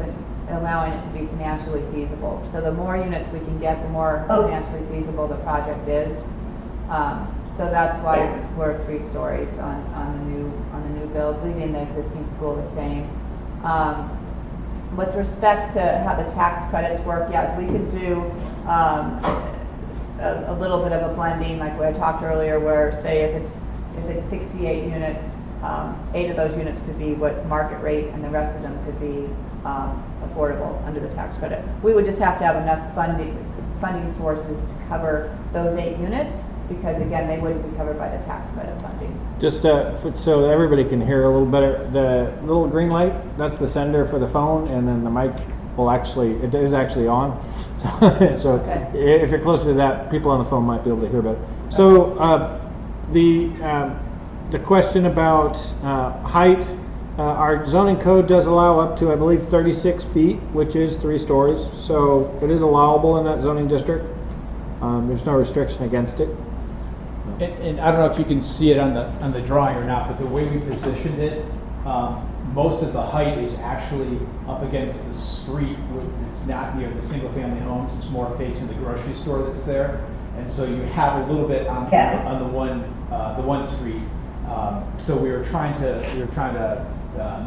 allowing it to be financially feasible. So the more units we can get, the more financially feasible the project is. So that's why we're 3 stories on the new build, leaving the existing school the same. With respect to how the tax credits work, yeah, we could do a little bit of a blending, like what I talked earlier, where say if it's 68 units, 8 of those units could be what market rate, and the rest of them could be affordable under the tax credit. We would just have to have enough funding sources to cover those 8 units, because again, they wouldn't be covered by the tax credit funding. Just so everybody can hear a little better, the little green light, that's the sender for the phone, and then the mic it is actually on. So Okay. if you're closer to that, people on the phone might be able to hear better. So the question about height, our zoning code does allow up to, I believe, 36 feet, which is 3 stories. So it is allowable in that zoning district. There's no restriction against it. And I don't know if you can see it on the drawing or not, but the way we positioned it, most of the height is actually up against the street. It's not near the single-family homes. It's more facing the grocery store that's there, and so you have a little bit on the one street. So we were trying to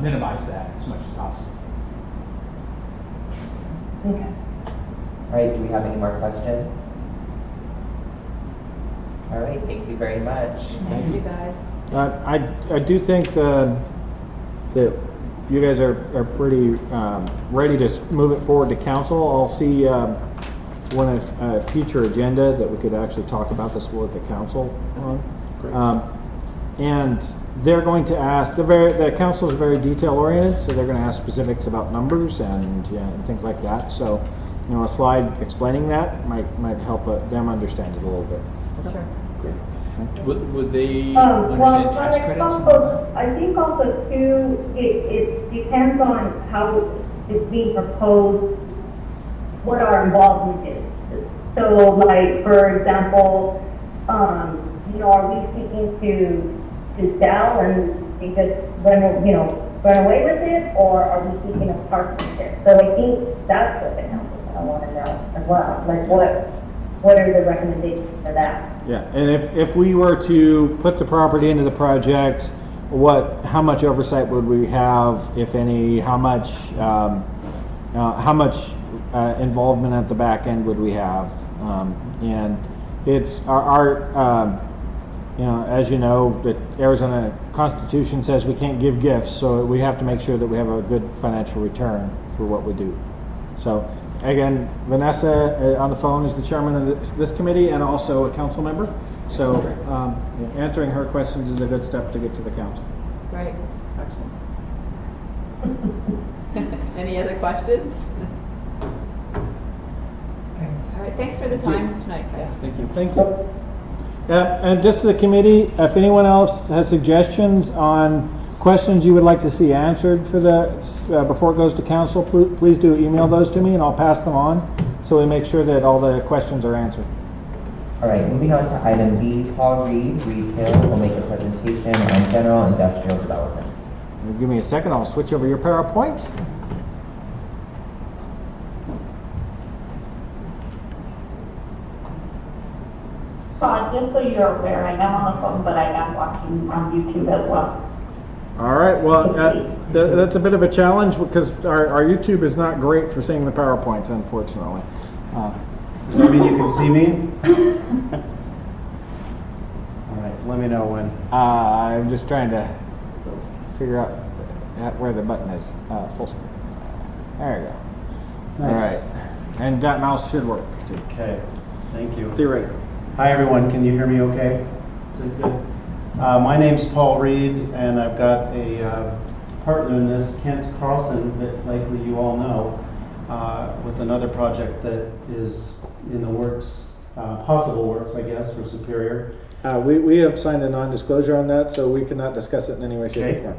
minimize that as much as possible. Okay. All right, do we have any more questions? All right, thank you very much. Thanks, you guys. I do think that you guys are pretty ready to move it forward to council. I'll see want a future agenda that we could actually talk about this with the council on. And they're going to ask, the council is very detail oriented, so they're going to ask specifics about numbers and things like that. So, a slide explaining that might help them understand it a little bit. Sure. Would they Well, understand but tax it's credits? also, I think also too, it depends on how it's being proposed, what our involvement is. So like, for example, are we seeking to sell and just run away with it, or are we seeking a partnership? So I think that's what the council want to know as well. Like what are the recommendations for that? Yeah, and if we were to put the property into the project, how much oversight would we have, if any? How much involvement at the back end would we have? And it's our as you know, the Arizona Constitution says we can't give gifts, so we have to make sure that we have a good financial return for what we do. So again, Vanessa on the phone is the chairman of this committee and also a council member. So answering her questions is a good step to get to the council. Great. Excellent. Any other questions? Thanks. All right, thanks for the time tonight, guys. Thank you. Thank you. And just to the committee, if anyone else has suggestions on questions you would like to see answered for before it goes to council, please do email those to me and I'll pass them on so we make sure that all the questions are answered. All right, moving on to item B, Paul Reed, Retail, will make a presentation on general industrial development. Give me a second, I'll switch over your PowerPoint. Todd, just so you're aware, I am on the phone, but I am watching on YouTube as well. All right, well, that's a bit of a challenge because our YouTube is not great for seeing the PowerPoints, unfortunately. Does that mean you can see me? All right, let me know when. I'm just trying to figure out where the button is. Full screen. There you go. Nice. All right, and that mouse should work too. Okay, thank you. Theoretically. Hi everyone, can you hear me okay? Is it good? My name's Paul Reed, and I've got a partner in this, Kent Carlson, that likely you all know, with another project that is in the works, possible works, I guess, for Superior. We have signed a non-disclosure on that, so we cannot discuss it in any way, shape, or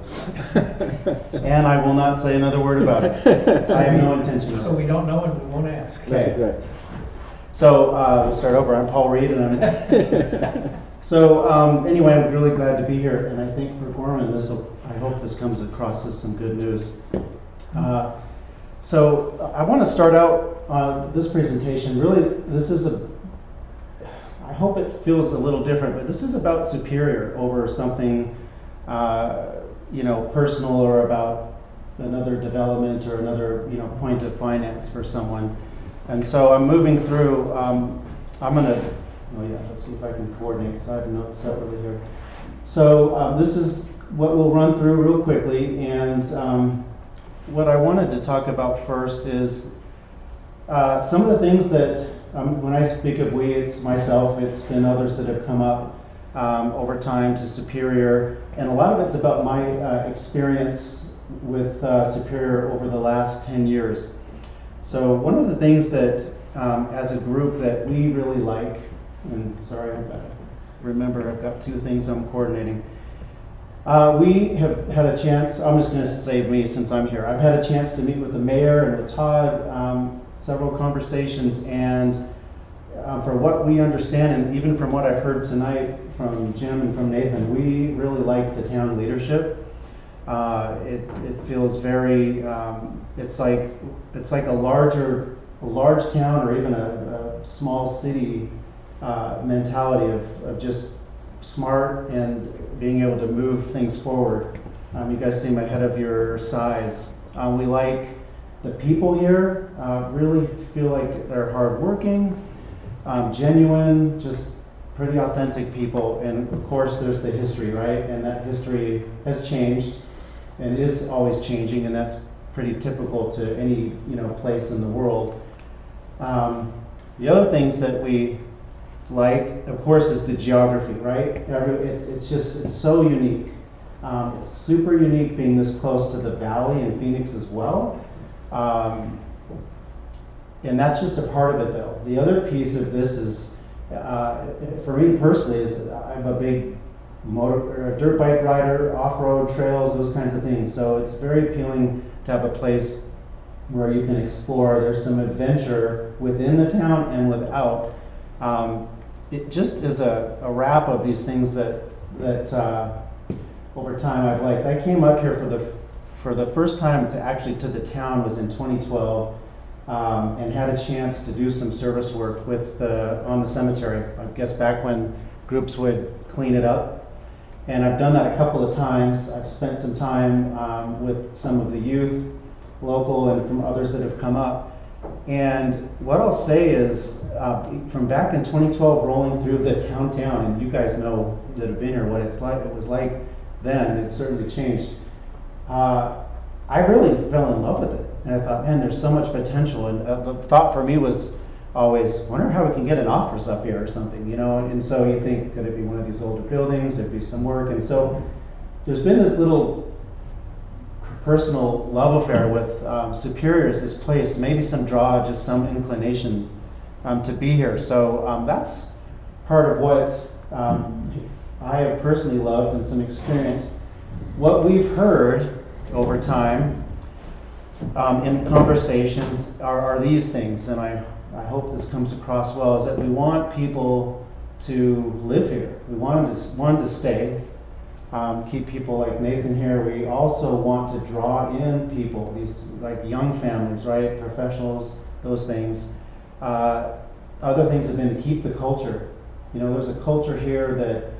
form. And I will not say another word about it. I have no intention of it. So we don't know and we won't ask. That's exactly. So we'll start over. I'm Paul Reed, and I'm. So anyway, I'm really glad to be here, and I think for Gorman, I hope this comes across as some good news. So I want to start out this presentation. Really, this is I hope it feels a little different, but this is about Superior over something, personal or about another development or another, point of finance for someone. And so I'm moving through, let's see if I can coordinate, because I have notes separately here. So this is what we'll run through real quickly, and what I wanted to talk about first is some of the things that, when I speak of we, it's myself, it's been others that have come up over time to Superior, and a lot of it's about my experience with Superior over the last 10 years. So one of the things that, as a group that we really like, and sorry, remember I've got two things I'm coordinating. We have had a chance, I'm just going to save me since I'm here. I've had a chance to meet with the mayor and with Todd, several conversations, and for what we understand, and even from what I've heard tonight from Jim and from Nathan, we really like the town leadership. It feels very, it's like a large town or even a small city mentality of just smart and being able to move things forward. You guys seem ahead of your size. We like the people here, really feel like they're hardworking, genuine, just pretty authentic people. And of course there's the history, right? And that history has changed and is always changing, and that's pretty typical to any place in the world. The other things that we like, of course, is the geography, right? It's so unique. It's super unique being this close to the valley in Phoenix as well. And that's just a part of it, though. The other piece of this is, for me personally, is I'm a big dirt bike rider, off-road trails, those kinds of things. So it's very appealing to have a place where you can explore. There's some adventure within the town and without. It just is a wrap of these things that over time I've liked. I came up here for the first time to the town was in 2012, and had a chance to do some service work on the cemetery. I guess back when groups would clean it up. And I've done that a couple of times. I've spent some time with some of the youth, local and from others that have come up. And what I'll say is, from back in 2012, rolling through the town, and you guys know that have been here what it was like then. It certainly changed. I really fell in love with it, and I thought, man, there's so much potential. And the thought for me was always, wonder how we can get an office up here or something, you know. And so you think, could it be one of these older buildings? There'd be some work, and so there's been this little personal love affair with Superior's, this place, maybe some draw, just some inclination to be here. So that's part of what I have personally loved and some experience. What we've heard over time in conversations are these things, and I hope this comes across well, is that we want people to live here. We want them to stay. Keep people like Nathan here. We also want to draw in people, these like young families, right? Professionals, those things. Other things have been to keep the culture. You know, there's a culture here that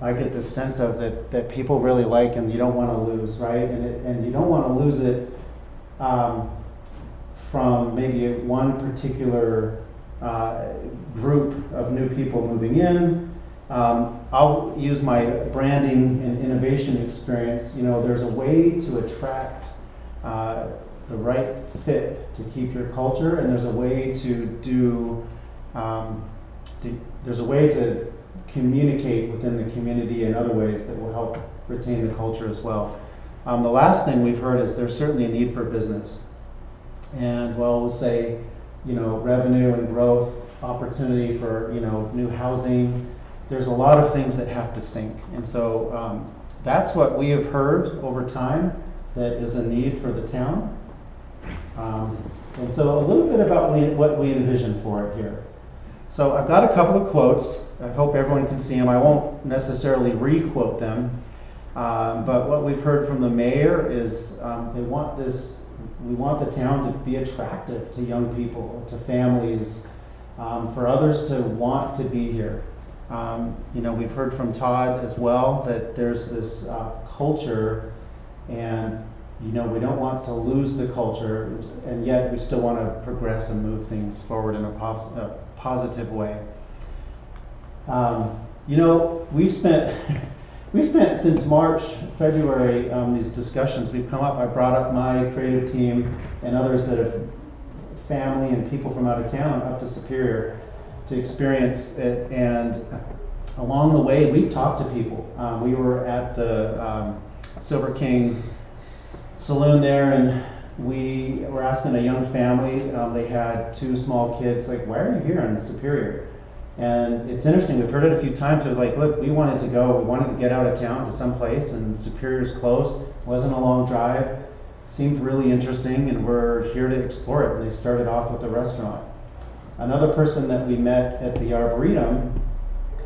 I get this sense of that people really like, and you don't want to lose, right? And you don't want to lose it from maybe one particular group of new people moving in. I'll use my branding and innovation experience. You know, there's a way to attract the right fit to keep your culture, and there's a way to there's a way to communicate within the community in other ways that will help retain the culture as well. The last thing we've heard is there's certainly a need for business, and we'll say, you know, revenue and growth, opportunity for, you know, new housing. There's a lot of things that have to sync, and so that's what we have heard over time, that is a need for the town. And so a little bit about what we envision for it here. So I've got a couple of quotes. I hope everyone can see them. I won't necessarily re-quote them, but what we've heard from the mayor is we want the town to be attractive to young people, to families, for others to want to be here. You know, we've heard from Todd as well that there's this culture, and you know, we don't want to lose the culture, and yet we still want to progress and move things forward in a positive way. You know, we've spent since March, February, these discussions. We've come up. I brought up my creative team and others that have family and people from out of town up to Superior to experience it, and along the way we've talked to people. We were at the Silver King Saloon there, and we were asking a young family, they had 2 small kids, like, why are you here in Superior? And it's interesting, we've heard it a few times, they're like, look, we wanted to get out of town to some place, and Superior's close, wasn't a long drive, seemed really interesting, and we're here to explore it. And they started off with a restaurant. Another person that we met at the Arboretum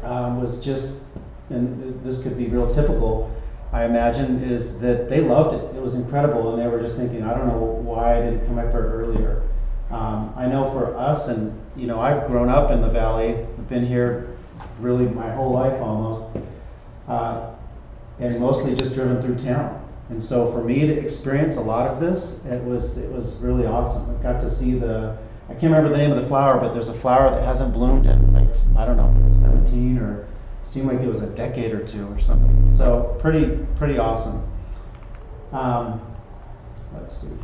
was just, and this could be real typical, I imagine, is that they loved it. It was incredible, and they were just thinking, I don't know why I didn't come up here earlier. I know for us, and you know, I've grown up in the valley. I've been here really my whole life almost, and mostly just driven through town. And so for me to experience a lot of this, it was really awesome. I got to see I can't remember the name of the flower, but there's a flower that hasn't bloomed in, like, I don't know, if it was 17 or seemed like it was a decade or 2 or something. So pretty awesome. Let's see here.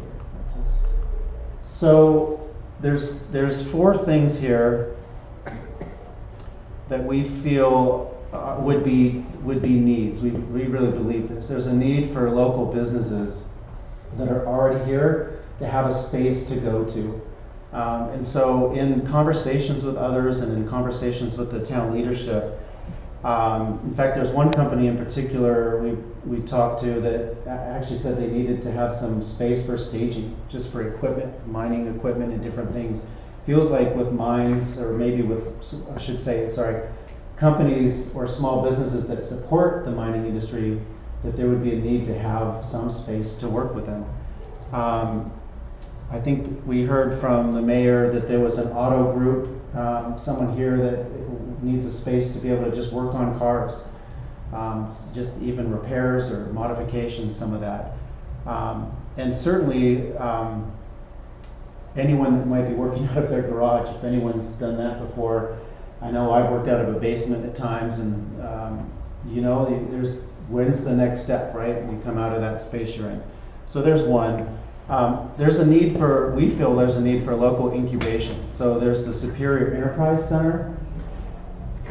So there's four things here that we feel would be needs. We really believe this. There's a need for local businesses that are already here to have a space to go to. And so in conversations with others and in conversations with the town leadership, in fact, there's one company in particular we talked to that actually said they needed to have some space for staging, just for equipment, mining equipment and different things. Feels like with mines, or maybe with, I should say, sorry, companies or small businesses that support the mining industry, that there would be a need to have some space to work with them. I think we heard from the mayor that there was an auto group, someone here that needs a space to be able to just work on cars, just even repairs or modifications, some of that. And certainly anyone that might be working out of their garage, if anyone's done that before. I know I've worked out of a basement at times, and you know, when's the next step, right? You come out of that space you're in. So there's one. There's a need for, we feel there's a need for local incubation. So there's the Superior Enterprise Center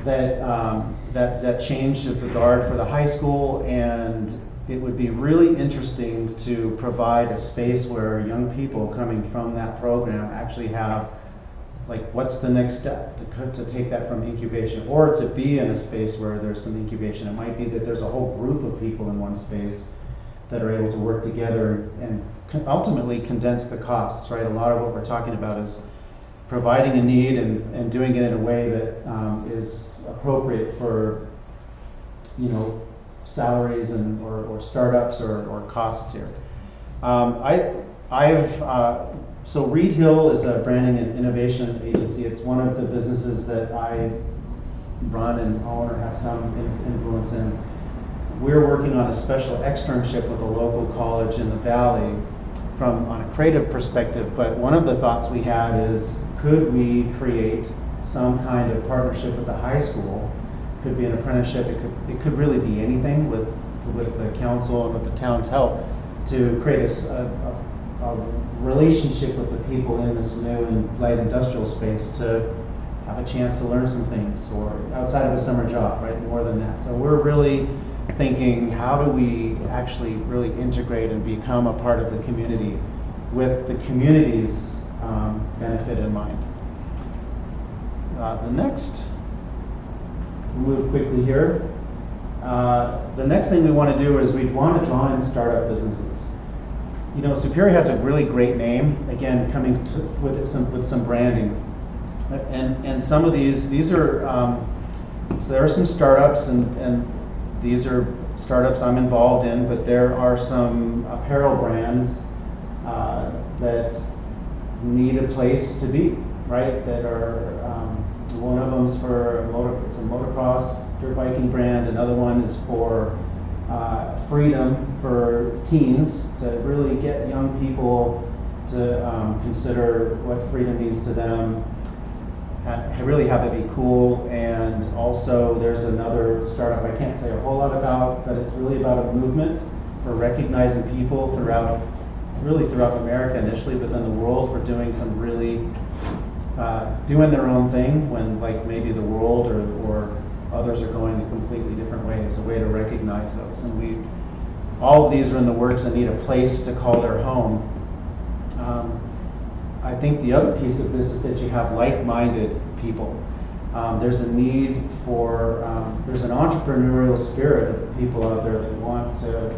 that changed of the guard for the high school, and it would be really interesting to provide a space where young people coming from that program actually have, like, what's the next step to take that from incubation, or to be in a space where there's some incubation. It might be that there's a whole group of people in one space that are able to work together and ultimately condense the costs, right? A lot of what we're talking about is providing a need and doing it in a way that is appropriate for, you know, salaries and or startups or costs here. So Reed Hill is a branding and innovation agency. It's one of the businesses that I run and own or have some influence in. We're working on a special externship with a local college in the Valley on a creative perspective, but one of the thoughts we had is, could we create some kind of partnership with the high school? Could be an apprenticeship, it could really be anything with the council and with the town's help to create a relationship with the people in this new and light industrial space to have a chance to learn some things, or outside of a summer job, right? More than that. So we're really thinking, how do we actually really integrate and become a part of the community with the community's benefit in mind. The next, move quickly here. The next thing we want to do is we want to draw in startup businesses. You know, Superior has a really great name, again, coming with some branding. And some of these are, so there are some startups, and these are startups I'm involved in, but there are some apparel brands that need a place to be, right? That are, one of them's for it's a motocross dirt biking brand. Another one is for freedom for teens, to really get young people to consider what freedom means to them. Really have it be cool. And also there's another startup I can't say a whole lot about, but it's really about a movement for recognizing people throughout America initially, but then the world, for doing some really doing their own thing when, like, maybe the world or others are going a completely different way. There's a way to recognize those, and all of these are in the works and need a place to call their home. I think the other piece of this is that you have like-minded people. There's a need for, there's an entrepreneurial spirit of people out there that want to,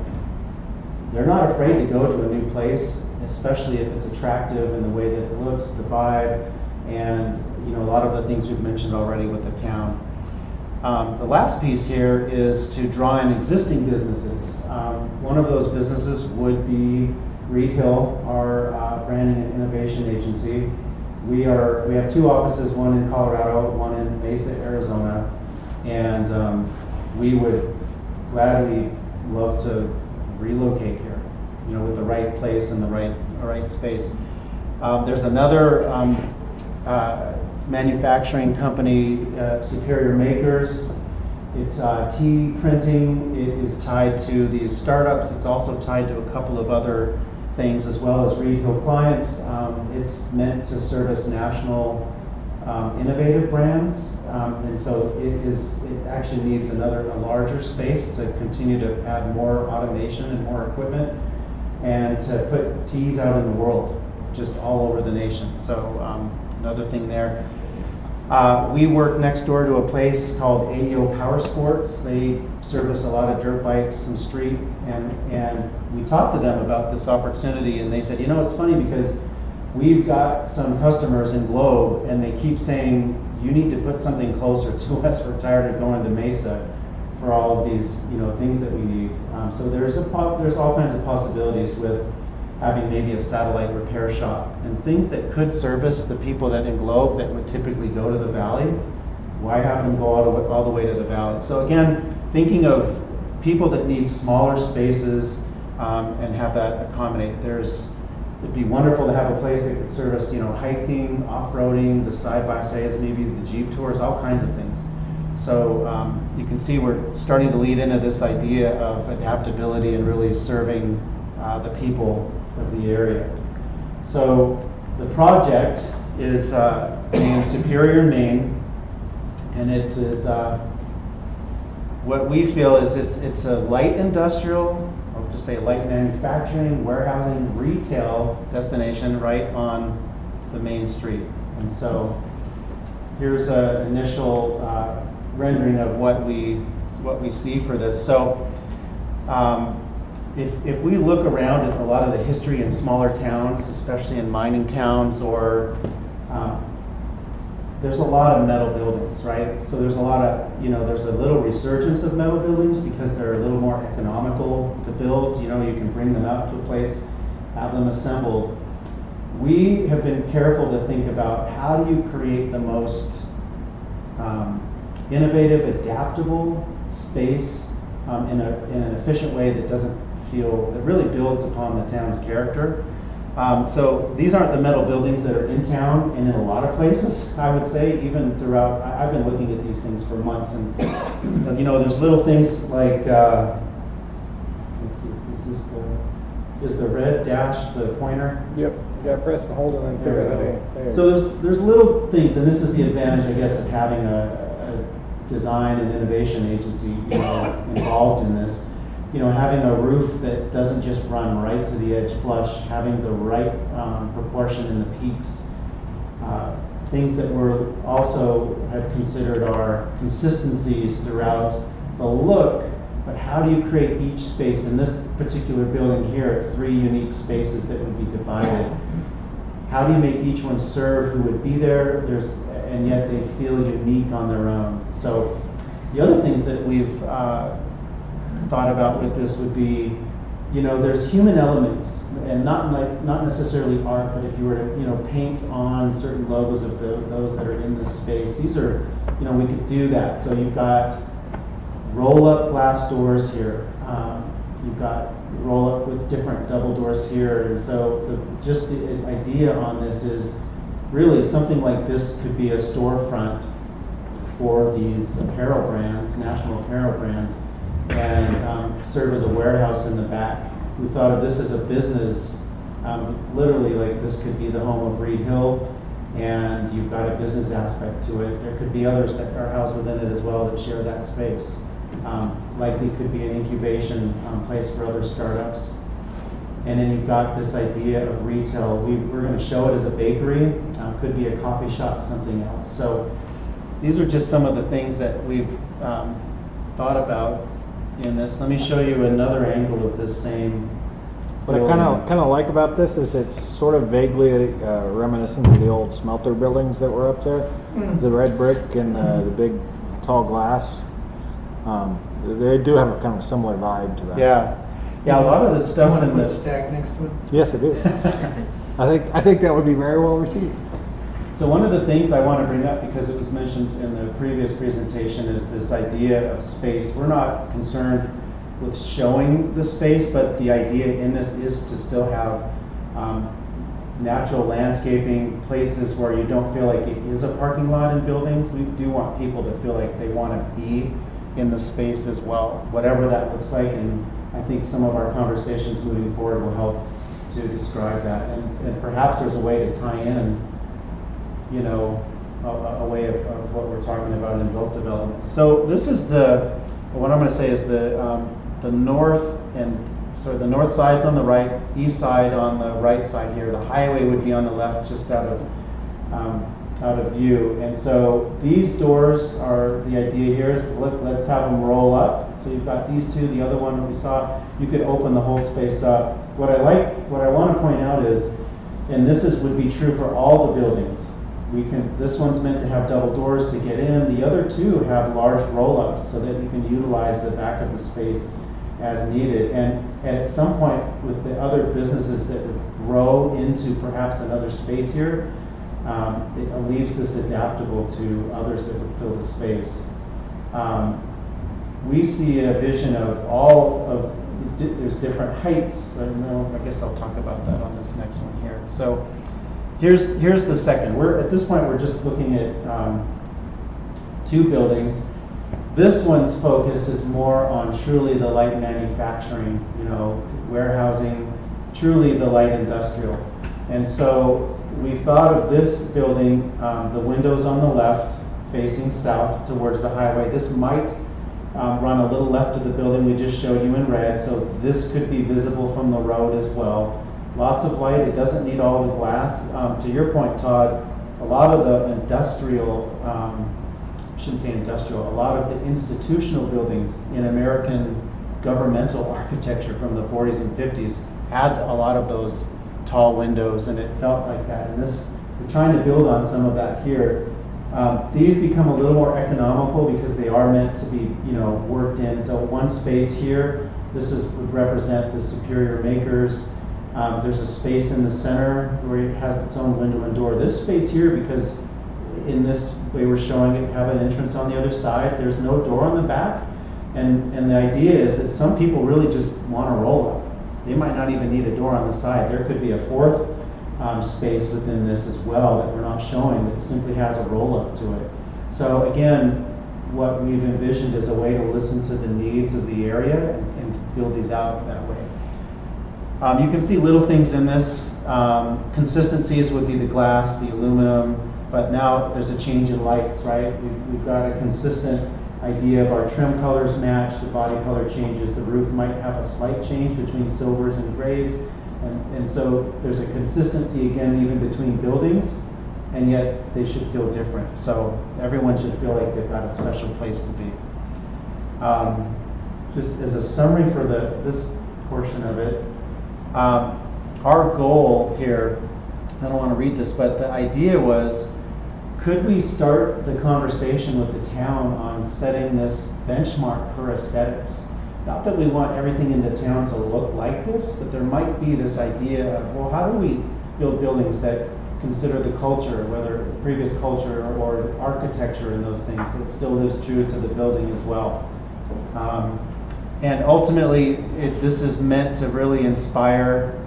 they're not afraid to go to a new place, especially if it's attractive in the way that it looks, the vibe, and, you know, a lot of the things we've mentioned already with the town. The last piece here is to draw in existing businesses. One of those businesses would be Reed Hill, our branding and innovation agency. We have two offices, one in Colorado, one in Mesa, Arizona, and we would gladly love to relocate here, you know, with the right place and the right space. There's another manufacturing company, Superior Makers. It's tea printing. It is tied to these startups. It's also tied to a couple of other things as well as Reed Hill clients. It's meant to service national innovative brands, and so it actually needs a larger space to continue to add more automation and more equipment, and to put teas out in the world, just all over the nation. So another thing there. We work next door to a place called AEO Power Sports. They service a lot of dirt bikes and street, and we talked to them about this opportunity, and they said, you know, it's funny because we've got some customers in Globe, and they keep saying, you need to put something closer to us. We're tired of going to Mesa for all of these, you know, things that we need. So there's all kinds of possibilities with having maybe a satellite repair shop and things that could service the people that in Globe that would typically go to the valley. Why have them go all the way to the valley? So again, thinking of people that need smaller spaces and have that accommodate. It'd be wonderful to have a place that could service, you know, hiking, off-roading, the side-by-sides, maybe the Jeep tours, all kinds of things. So you can see we're starting to lead into this idea of adaptability and really serving the people of the area. So the project is in Superior, Maine, and it is what we feel is it's a light industrial, or just say light manufacturing, warehousing, retail destination right on the main street. And so here's an initial rendering of what we see for this. So if we look around at a lot of the history in smaller towns, especially in mining towns, or there's a lot of metal buildings, right? So there's a lot of, you know, there's a little resurgence of metal buildings because they're a little more economical to build. You know, you can bring them out to a place, have them assembled. We have been careful to think about how do you create the most innovative, adaptable space in an efficient way that that really builds upon the town's character. So these aren't the metal buildings that are in town and in a lot of places, I would say, even throughout. I've been looking at these things for months, and you know, there's little things like, let's see, is the red dash the pointer? Yep, you gotta press and hold it and There we figure go. it out. So there's little things, and this is the advantage, I guess, of having a design and innovation agency, you know, involved in this. You know, having a roof that doesn't just run right to the edge flush, having the right proportion in the peaks. Things that we're also have considered are consistencies throughout the look, but how do you create each space? In this particular building here, it's 3 unique spaces that would be divided. How do you make each one serve who would be there, and yet they feel unique on their own? So the other things that we've thought about with this would be, you know, there's human elements, and not necessarily art, but if you were to, you know, paint on certain logos of those that are in this space, these are, you know, we could do that. So you've got roll-up glass doors here. You've got roll-up with different double doors here, and so just the idea on this is really something like this could be a storefront for these apparel brands, national apparel brands, and serve as a warehouse in the back. We thought of this as a business, literally, like this could be the home of Reed Hill, and you've got a business aspect to it. There could be others that are housed within it as well that share that space. Likely could be an incubation place for other startups. And then you've got this idea of retail. We're going to show it as a bakery, could be a coffee shop, something else. So these are just some of the things that we've thought about in this. Let me show you another angle of this same What I kind of like about this is it's sort of vaguely reminiscent of the old smelter buildings that were up there, the red brick and the big tall glass. They do have a kind of similar vibe to that. Yeah, a lot of the stuff in Put this. stack next to it? Yes, I do. I think that would be very well received. So one of the things I want to bring up, because it was mentioned in the previous presentation, is this idea of space. We're not concerned with showing the space, but the idea in this is to still have natural landscaping, places where you don't feel like it is a parking lot in buildings. We do want people to feel like they want to be in the space as well, whatever that looks like. And I think some of our conversations moving forward will help to describe that, and perhaps there's a way to tie in, you know, a way of what we're talking about in built development. So this is what I'm going to say is the north, and so the north side's on the right, east side on the right side here. The highway would be on the left, just out of view. And so these doors are, the idea here is, look, let's have them roll up. So you've got these two, the other one that we saw, you could open the whole space up. What I want to point out is, and this would be true for all the buildings. This one's meant to have double doors to get in. The other two have large roll-ups so that you can utilize the back of the space as needed. And at some point with the other businesses that would grow into perhaps another space here, it leaves this adaptable to others that would fill the space. We see a vision of there's different heights. I guess I'll talk about that on this next one here. So here's the second. At this point we're just looking at two buildings. This one's focus is more on truly the light manufacturing, you know, warehousing, truly the light industrial. And so we thought of this building, the windows on the left facing south towards the highway. This might run a little left of the building we just showed you in red, so this could be visible from the road as well. Lots of light, it doesn't need all the glass. To your point, Todd, a lot of the industrial, shouldn't say industrial, a lot of the institutional buildings in American governmental architecture from the 40s and 50s had a lot of those tall windows, and it felt like that. And we're trying to build on some of that here. These become a little more economical because they are meant to be, you know, worked in. So one space here, would represent the Superior Makers. There's a space in the center where it has its own window and door. This space here, because in this way we're showing it, have an entrance on the other side. There's no door on the back, and the idea is that some people really just want to roll up. They might not even need a door on the side. There could be a fourth space within this as well that we're not showing that simply has a roll up to it. So again, what we've envisioned is a way to listen to the needs of the area and build these out that way. You can see little things in this. Consistencies would be the glass, the aluminum, but now there's a change in lights, right? We've got a consistent idea of our trim colors match, the body color changes, the roof might have a slight change between silvers and grays, and so there's a consistency again even between buildings, and yet they should feel different. So everyone should feel like they've got a special place to be. Just as a summary for this portion of it, our goal here, I don't want to read this, but the idea was, could we start the conversation with the town on setting this benchmark for aesthetics? Not that we want everything in the town to look like this, but there might be this idea of, well, how do we build buildings that consider the culture, whether previous culture or architecture and those things, that still lives true to the building as well. And ultimately, this is meant to really inspire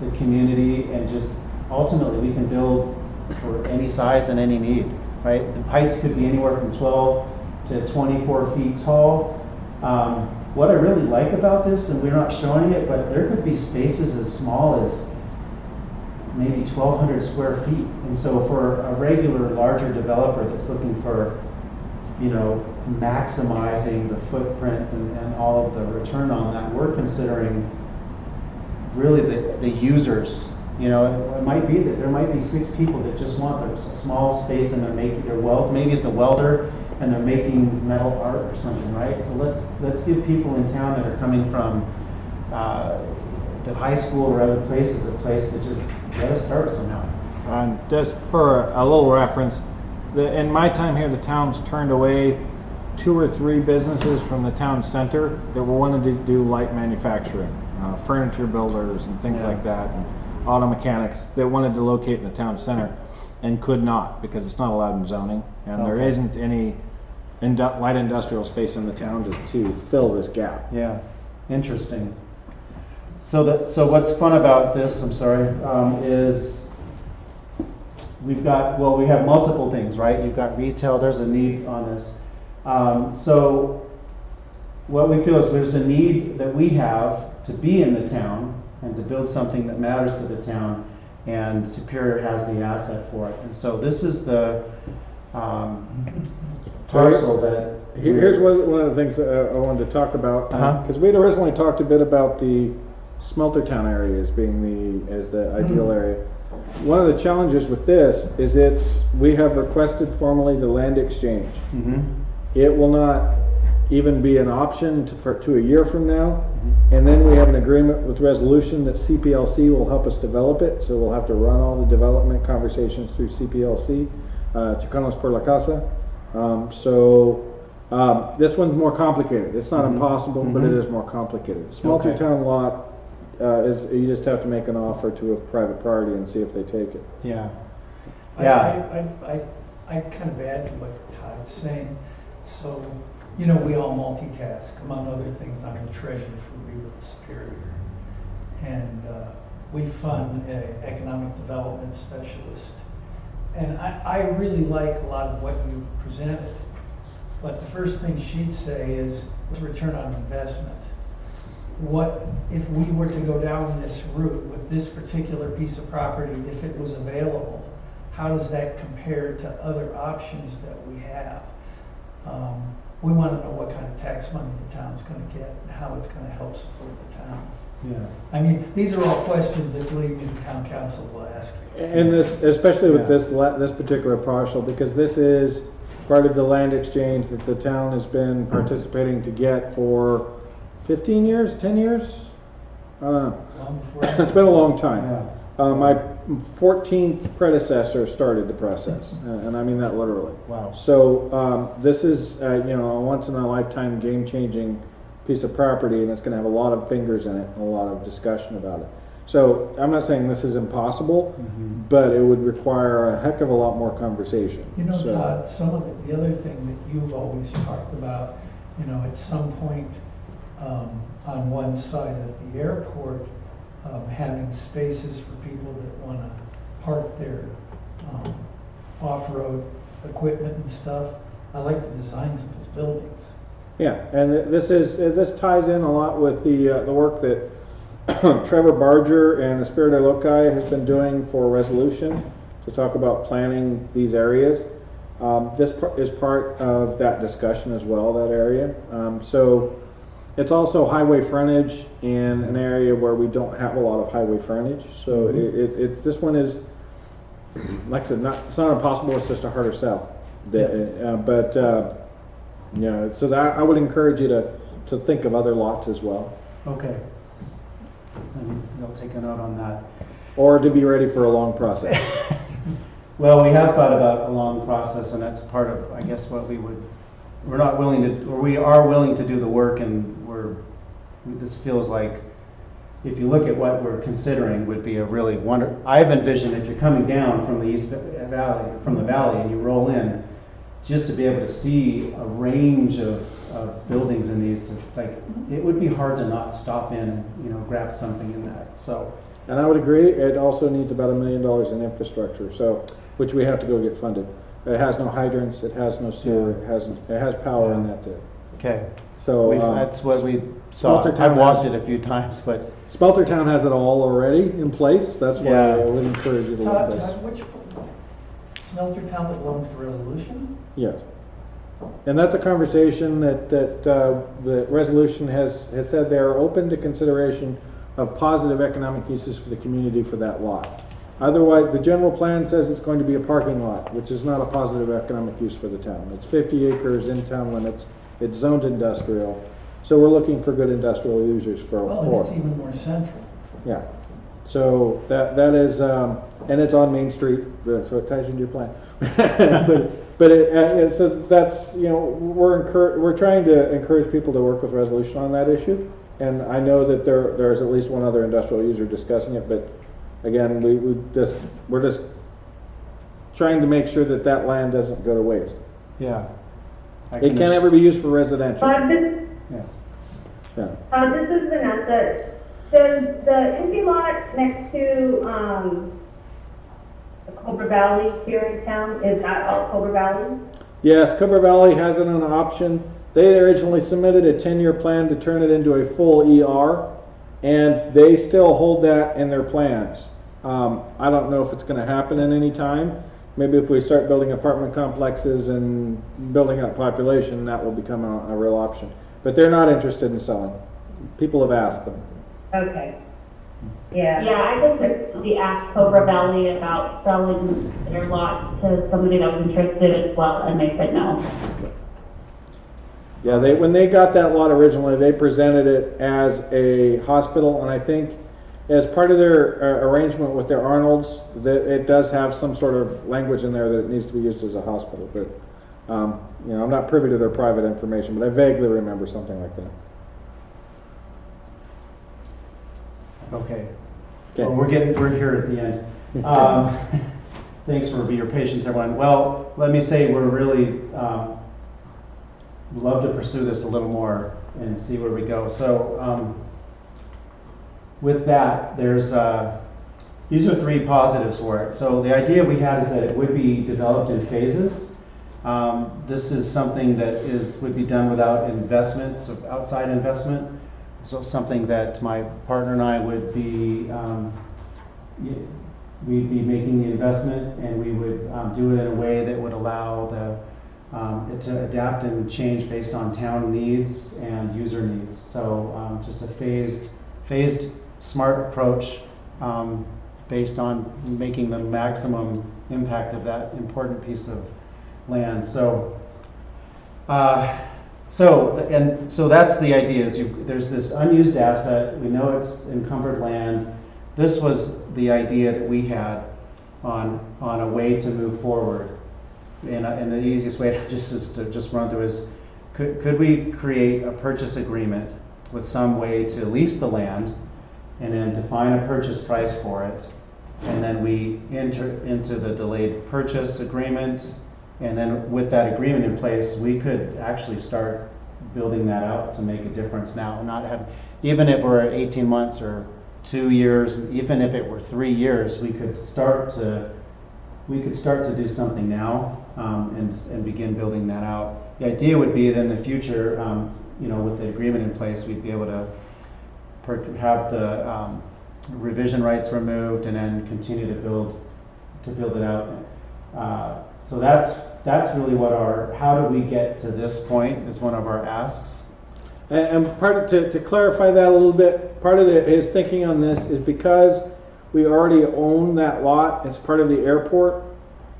the community, and just ultimately we can build for any size and any need, right? The heights could be anywhere from 12 to 24 feet tall. What I really like about this, and we're not showing it, but there could be spaces as small as maybe 1,200 square feet. And so for a regular larger developer that's looking for, you know, maximizing the footprint and all of the return on that, we're considering really the users. You know, it might be that there might be 6 people that just want a small space, and maybe it's a welder and they're making metal art or something, right? So let's give people in town that are coming from the high school or other places a place to just get us started somehow. Just for a little reference, in my time here, the town's turned away 2 or 3 businesses from the town center that were wanting to do light manufacturing, furniture builders and things like that, and auto mechanics that wanted to locate in the town center and could not because it's not allowed in zoning, and there isn't any light industrial space in the town to fill this gap. Yeah, interesting. So what's fun about this, is we have multiple things, right? You've got retail, there's a need on this. So what we feel is there's a need that we have to be in the town, and to build something that matters to the town, and Superior has the asset for it. And so this is the parcel that. Here's one of the things that I wanted to talk about, because we'd originally talked a bit about the Smeltertown area as being the ideal area. One of the challenges with this is we have requested formally the land exchange. It will not even be an option to a year from now, and then we have an agreement with Resolution that CPLC will help us develop it, so we'll have to run all the development conversations through CPLC, Chicanos por la Casa. This one's more complicated. It's not impossible, but it is more complicated. Smeltertown lot is you just have to make an offer to a private party and see if they take it. Yeah. I kind of add to what Todd's saying. So, you know, we all multitask. Among other things, I'm the treasurer for Riva Superior. And we fund an economic development specialist. And I really like a lot of what you presented. But the first thing she'd say is return on investment. What if we were to go down this route with this particular piece of property, if it was available, how does that compare to other options that we have? We want to know what kind of tax money the town's going to get and how it's going to help support the town. Yeah. I mean, these are all questions that, believe me, the town council will ask. And this, especially with this particular parcel, because this is part of the land exchange that the town has been participating to get for 15 years, 10 years? I don't know. Long before It's been a long time. Yeah. My 14th predecessor started the process, and I mean that literally. Wow. So this is a once in a lifetime game changing piece of property, and it's going to have a lot of fingers in it and a lot of discussion about it. So I'm not saying this is impossible, but it would require a heck of a lot more conversation. You know, So, Todd, some of the other thing that you've always talked about, you know, at some point on one side of the airport, having spaces for people that want to park their off-road equipment and stuff. I like the designs of his buildings. yeah, and this ties in a lot with the work that Trevor Barger and Espirito Loci has been doing for Resolution to talk about planning these areas. This is part of that discussion as well, that area. So it's also highway frontage in an area where we don't have a lot of highway frontage. So this one is, like I said, it's not impossible, it's just a harder sell. So that I would encourage you to think of other lots as well. Okay. And I'll take a note on that. Or to be ready for a long process. Well, we have thought about a long process, and that's part of, I guess, what we are willing to do the work, and this feels like, if you look at what we're considering, would be a really I've envisioned if you're coming down from the valley, and you roll in, just to be able to see a range of buildings in these, it would be hard to not stop in and, grab something in that, so. And I would agree, it also needs about $1 million in infrastructure, which we have to go get funded. It has no hydrants, it has no sewer, it has power, and that's it. Okay. So that's what we saw. I've walked it a few times, but. Smeltertown has it all already in place. That's why I would encourage you to look at this. Todd, which Smeltertown that belongs to Resolution? Yes. And that's a conversation that the Resolution has said they are open to consideration of positive economic uses for the community for that lot. Otherwise, the general plan says it's going to be a parking lot, which is not a positive economic use for the town. It's 50 acres in town limits. It's zoned industrial. So we're looking for good industrial users for Well, and it's even more central. Yeah. So that is, and it's on Main Street, so it ties into your plan. So that's, we're trying to encourage people to work with Resolution on that issue. And I know that there's at least one other industrial user discussing it, but again, we're just trying to make sure that land doesn't go to waste. Yeah. It can't ever be used for residential. This is Vanessa. Does the empty lot next to the Cobra Valley here in town, is that all Cobra Valley? Yes, Cobra Valley has it an option. They originally submitted a 10-year plan to turn it into a full ER. and they still hold that in their plans. I don't know if it's going to happen in any time. Maybe if we start building apartment complexes and building up population, that will become a real option. But they're not interested in selling. People have asked them. Okay. Yeah. Yeah, I just asked Cobra Valley about selling their lot to somebody that was interested as well, and they said no. Yeah, when they got that lot originally, they presented it as a hospital, and I think as part of their arrangement with their Arnolds, that it does have some sort of language in there that it needs to be used as a hospital. But you know, I'm not privy to their private information, but I vaguely remember something like that. Okay. Okay. Well, we're here at the end. Thanks for your patience, everyone. Well, let me say we're really love to pursue this a little more and see where we go. So with that, there's these are 3 positives for it. So the idea we had is that it would be developed in phases. This is something that would be done without investments, outside investment. So something that my partner and I would be, we'd be making the investment, and we would do it in a way that would allow it to adapt and change based on town needs and user needs. So just a phased smart approach based on making the maximum impact of that important piece of land. So that's the idea. There's this unused asset. We know it's encumbered land. This was the idea that we had on a way to move forward. And the easiest way to run through is, could we create a purchase agreement with some way to lease the land, and then define a purchase price for it, and then we enter into the delayed purchase agreement. And then with that agreement in place, we could actually start building that out to make a difference now. Not have, even if we're 18 months or 2 years, even if it were 3 years, we could start to do something now and begin building that out. The idea would be that in the future, with the agreement in place, we'd be able to have the revision rights removed and then continue to build it out. So that's really what how do we get to this point is one of our asks. And to clarify that a little bit, part of his thinking on this is because we already own that lot, it's part of the airport,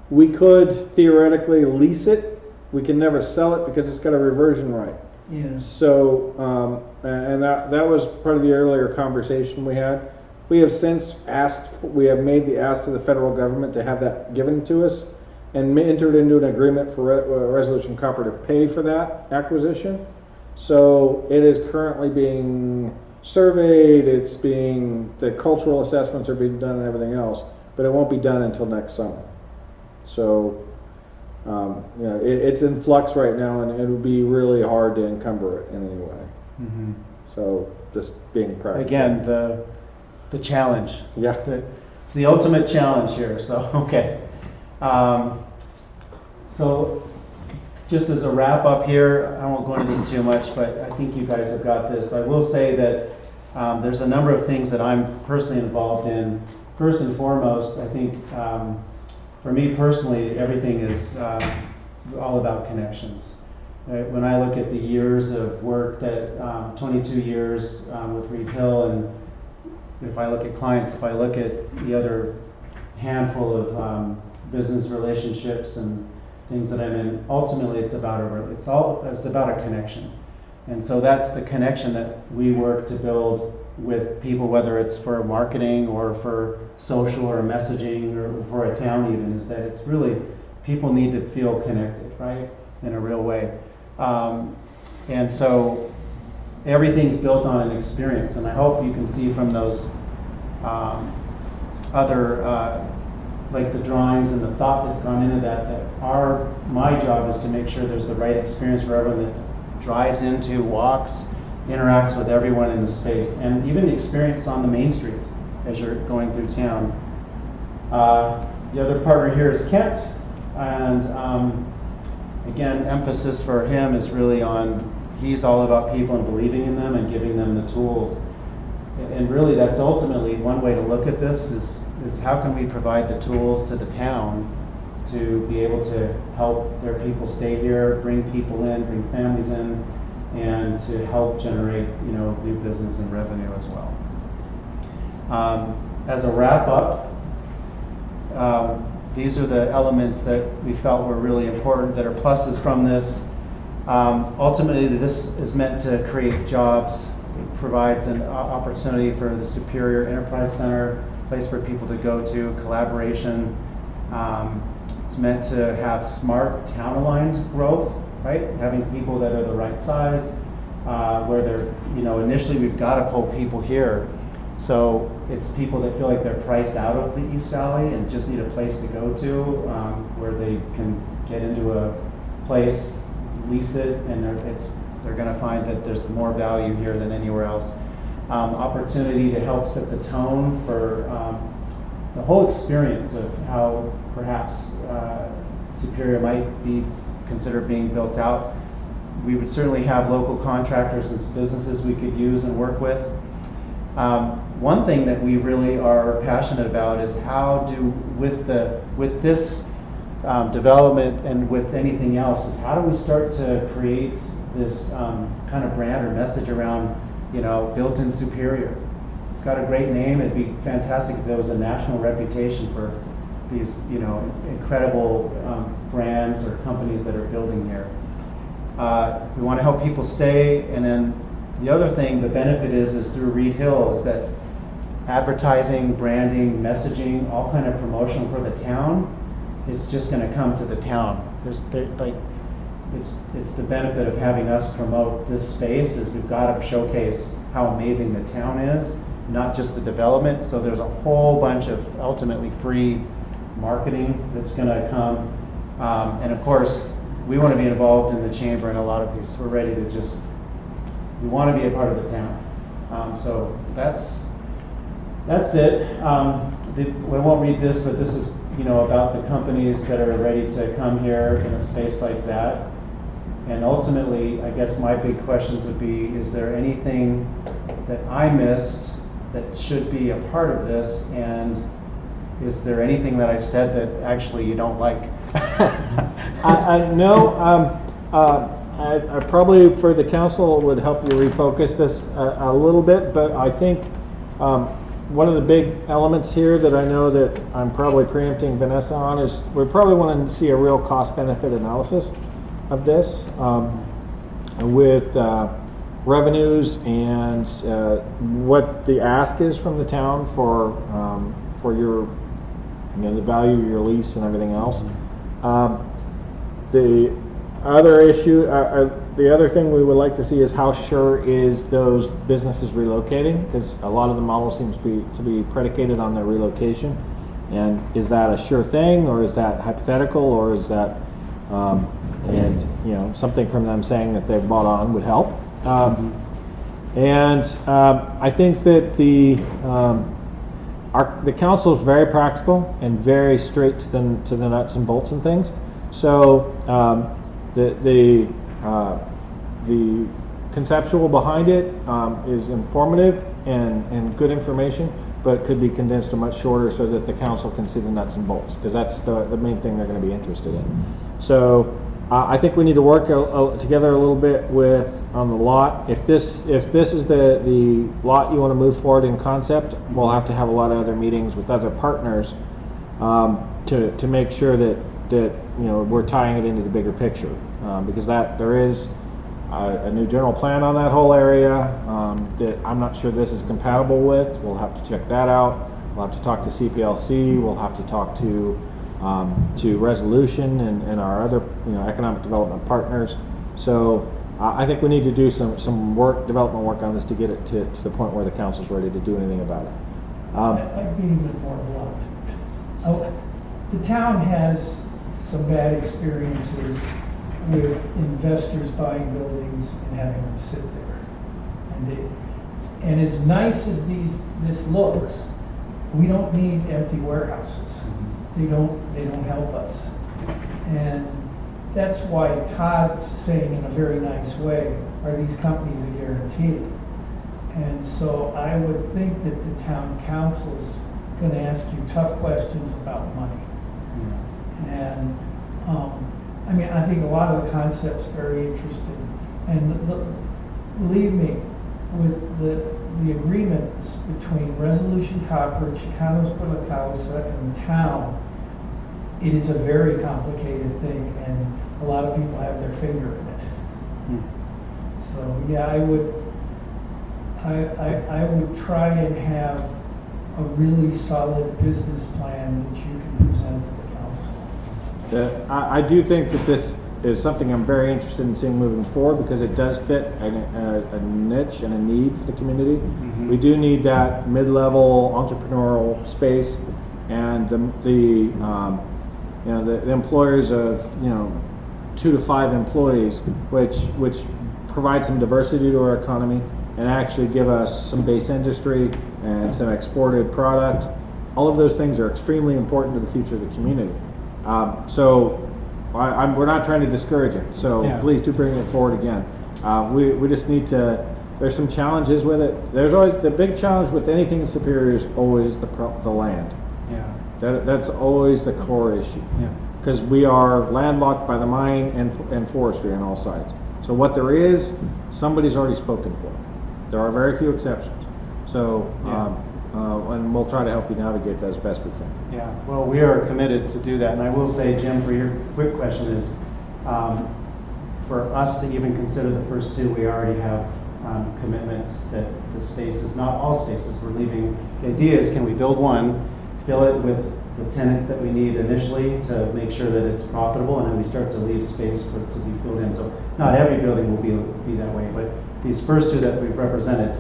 we could theoretically lease it. We can never sell it because it's got a reversion right. Yeah. So, and that was part of the earlier conversation we had. We have since we have made the ask to the federal government to have that given to us, and entered into an agreement for Resolution Copper to pay for that acquisition. So it is currently being surveyed, the cultural assessments are being done and everything else, but it won't be done until next summer. So, it's in flux right now, and it would be really hard to encumber it in any way. Mm-hmm. So just being practical. Again, the challenge. Yeah. It's the ultimate challenge here, so, okay. So just as a wrap up here, I won't go into this too much, but I think you guys have got this. I will say that there's a number of things that I'm personally involved in. First and foremost, I think for me personally, everything is all about connections. When I look at the years of work that 22 years with Reed Hill, and if I look at clients, if I look at the other handful of business relationships and things that I'm in, ultimately it's about a connection. And so that's the connection that we work to build with people, whether it's for marketing or for social or messaging or for a town even, is that it's really, people need to feel connected, right, in a real way. And so everything's built on an experience, and I hope you can see from those like the drawings and the thought that's gone into that my job is to make sure there's the right experience for everyone that drives into, walks, interacts with everyone in the space, and even the experience on the main street as you're going through town. The other partner here is Kent, and again, emphasis for him is really on, he's all about people and believing in them and giving them the tools. And really, that's ultimately one way to look at this is how can we provide the tools to the town to be able to help their people stay here, bring people in, bring families in, and to help generate, new business and revenue as well. As a wrap up, these are the elements that we felt were really important that are pluses from this. Ultimately, this is meant to create jobs. It provides an opportunity for the Superior Enterprise Center, a place for people to go to, collaboration. It's meant to have smart town-aligned growth, right? Having people that are the right size, where they're, initially we've got to pull people here. So it's people that feel like they're priced out of the East Valley and just need a place to go to, where they can get into a place, lease it, and they're going to find that there's more value here than anywhere else. Opportunity to help set the tone for the whole experience of how perhaps Superior might be considered being built out. We would certainly have local contractors and businesses we could use and work with. One thing that we really are passionate about is how do, with this development and with anything else, is how do we start to create this kind of brand or message around, built in Superior. It's got a great name. It'd be fantastic if there was a national reputation for these, incredible brands or companies that are building here. We want to help people stay, and then the other thing, the benefit is through Reed Hill, is that advertising, branding, messaging, all kind of promotion for the town, it's just going to come to the town. It's the benefit of having us promote this space is we've got to showcase how amazing the town is, not just the development. So there's a whole bunch of ultimately free marketing that's going to come. And of course, we want to be involved in the chamber in a lot of these. We're ready to we want to be a part of the town. So that's it. We won't read this, but this is about the companies that are ready to come here in a space like that. And ultimately, I guess my big questions would be, is there anything that I missed that should be a part of this? And is there anything that I said that actually you don't like? I probably, for the council, would help you refocus this a little bit, but I think one of the big elements here that I know that I'm probably preempting Vanessa on is we probably want to see a real cost-benefit analysis of this with revenues and what the ask is from the town for your, the value of your lease and everything else. The other issue, the other thing we would like to see is how sure is those businesses relocating, because a lot of the model seems to be predicated on their relocation. And is that a sure thing, or is that hypothetical, or is that something from them saying that they've bought on would help. I think that the council is very practical and very straight to the nuts and bolts and things. So the conceptual behind it is informative and good information, but could be condensed to much shorter so that the council can see the nuts and bolts, because that's the main thing they're going to be interested in. So I think we need to work together a little bit on the lot. If this is the lot you want to move forward in concept, we'll have to have a lot of other meetings with other partners to make sure that we're tying it into the bigger picture, because there is a new general plan on that whole area that I'm not sure this is compatible with. We'll have to check that out. We'll have to talk to CPLC. We'll have to talk to Resolution and our other economic development partners. So I think we need to do some development work on this to get it to the point where the council's ready to do anything about it. I'd be even more blunt. The town has some bad experiences with investors buying buildings and having them sit there. And as nice as this looks, we don't need empty warehouses. They don't help us. And that's why Todd's saying in a very nice way, are these companies a guarantee? And so I would think that the town council's gonna ask you tough questions about money. And, I mean, I think a lot of the concept's very interesting. And believe me, with the agreements between Resolution Copper, Chicanos por la Causa, and the town, it is a very complicated thing, and a lot of people have their finger in it. So, yeah, I would try and have a really solid business plan that you can present to the council. I do think that this is something I'm very interested in seeing moving forward because it does fit a niche and a need for the community. Mm-hmm. We do need that mid-level entrepreneurial space, and the employers of 2 to 5 employees, which provide some diversity to our economy and actually give us some base industry and some exported product. All of those things are extremely important to the future of the community. We're not trying to discourage it, so Yeah. please do bring it forward again. We just need to, there's some challenges with it. There's always, the big challenge with anything in Superior is always the land. Yeah. That's always the core issue. Yeah. Because we are landlocked by the mine and forestry on all sides. So what there is, somebody's already spoken for. There are very few exceptions. So, and we'll try to help you navigate that as best we can. Yeah, well, we are committed to do that, and I will say, Jim, for your quick question is, for us to even consider the first 2, we already have commitments that the spaces, not all spaces, we're leaving. The idea is, can we build one, fill it with the tenants that we need initially to make sure that it's profitable, and then we start to leave space for it to be filled in. So not every building will be that way, but these first 2 that we've represented,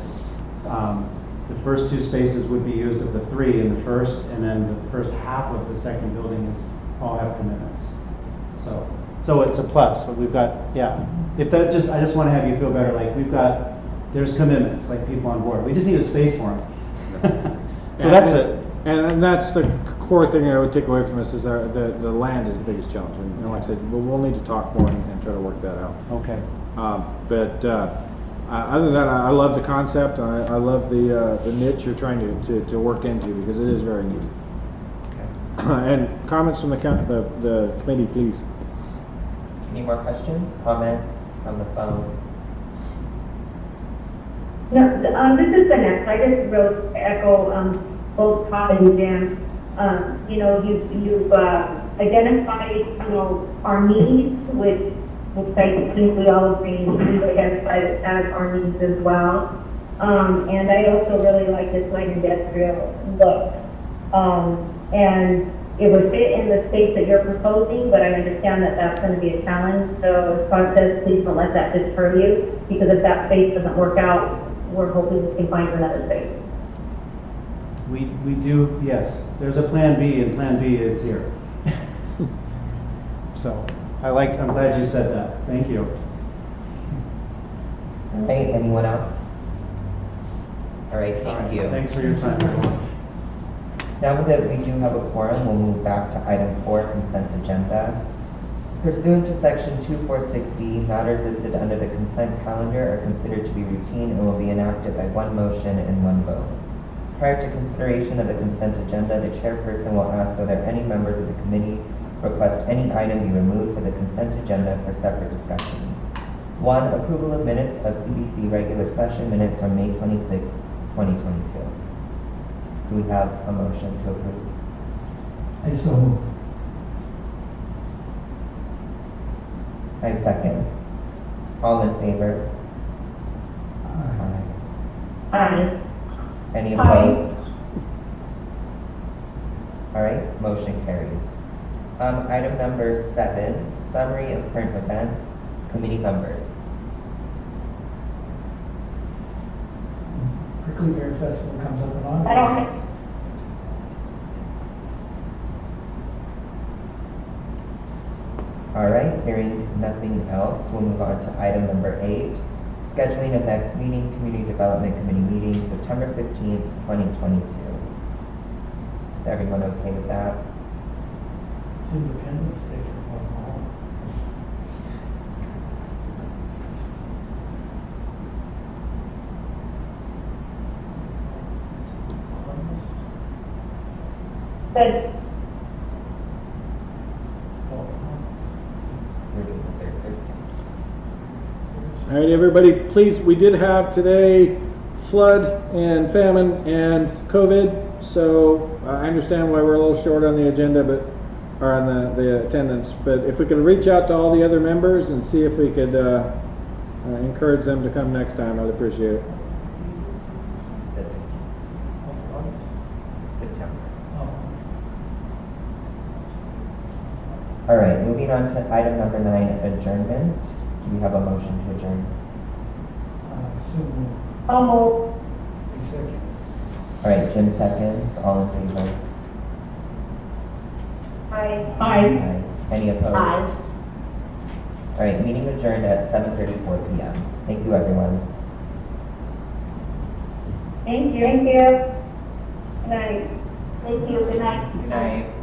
the first 2 spaces would be used of the 3 in the first, and then the first half of the second building is all have commitments. So it's a plus, but we've got, if that just, I just want to have you feel better, like there's commitments, like people on board. We just need a space for them. So that's it. And that's the core thing I would take away from this is the land is the biggest challenge. And like I said, we'll need to talk more and try to work that out. Okay. Other than that, I love the concept. I love the niche you're trying to work into because it is very neat. Okay. And comments from the committee, please. Any more questions, comments from the phone? No, this is Vanessa. I just wrote to echo both Todd and Jim. You've identified, our needs, which I think we all agree we've identified as our needs as well. And I also really like this light industrial look. And it would fit in the space that you're proposing, but I understand that that's going to be a challenge. So as Todd says, please don't let that deter you, because if that space doesn't work out, we're hoping we can find another space. We do, yes. There's a plan B, and plan B is here. So, I'm glad you said that. Thank you. All right, anyone else? All right, thank you. Thanks for your time, everyone. Now that we do have a quorum, we'll move back to item 4, consent agenda. Pursuant to section 2460, matters listed under the consent calendar are considered to be routine and will be enacted by one motion and one vote. Prior to consideration of the consent agenda, the chairperson will ask whether any members of the committee request any item be removed for the consent agenda for separate discussion. 1. Approval of minutes of CBC regular session minutes from May 26, 2022. Do we have a motion to approve? I so move. I second. All in favor? Aye. Any opposed? All right, motion carries. Item number 7, summary of current events, committee members. Prickly Pear Festival comes up in I August. don't, All right, hearing nothing else, we'll move on to item number 8, scheduling of next meeting, Community Development Committee meeting, September 15th, 2022. Is everyone okay with that? It's Independence Day for one home. Good. We're doing the third Thursday. All right, everybody, please, we did have today flood and famine and COVID, so I understand why we're a little short on the agenda, or on the attendance, but if we could reach out to all the other members and see if we could encourage them to come next time, I'd appreciate it. The 15th, September. All right, moving on to item number 9, adjournment. Do we have a motion to adjourn? Almost. Second. All right, Jim seconds. All in favor? Aye. Aye. Any opposed? Aye. All right, meeting adjourned at 7:34 p.m. Thank you, everyone. Thank you. Thank you. Good night. Good night.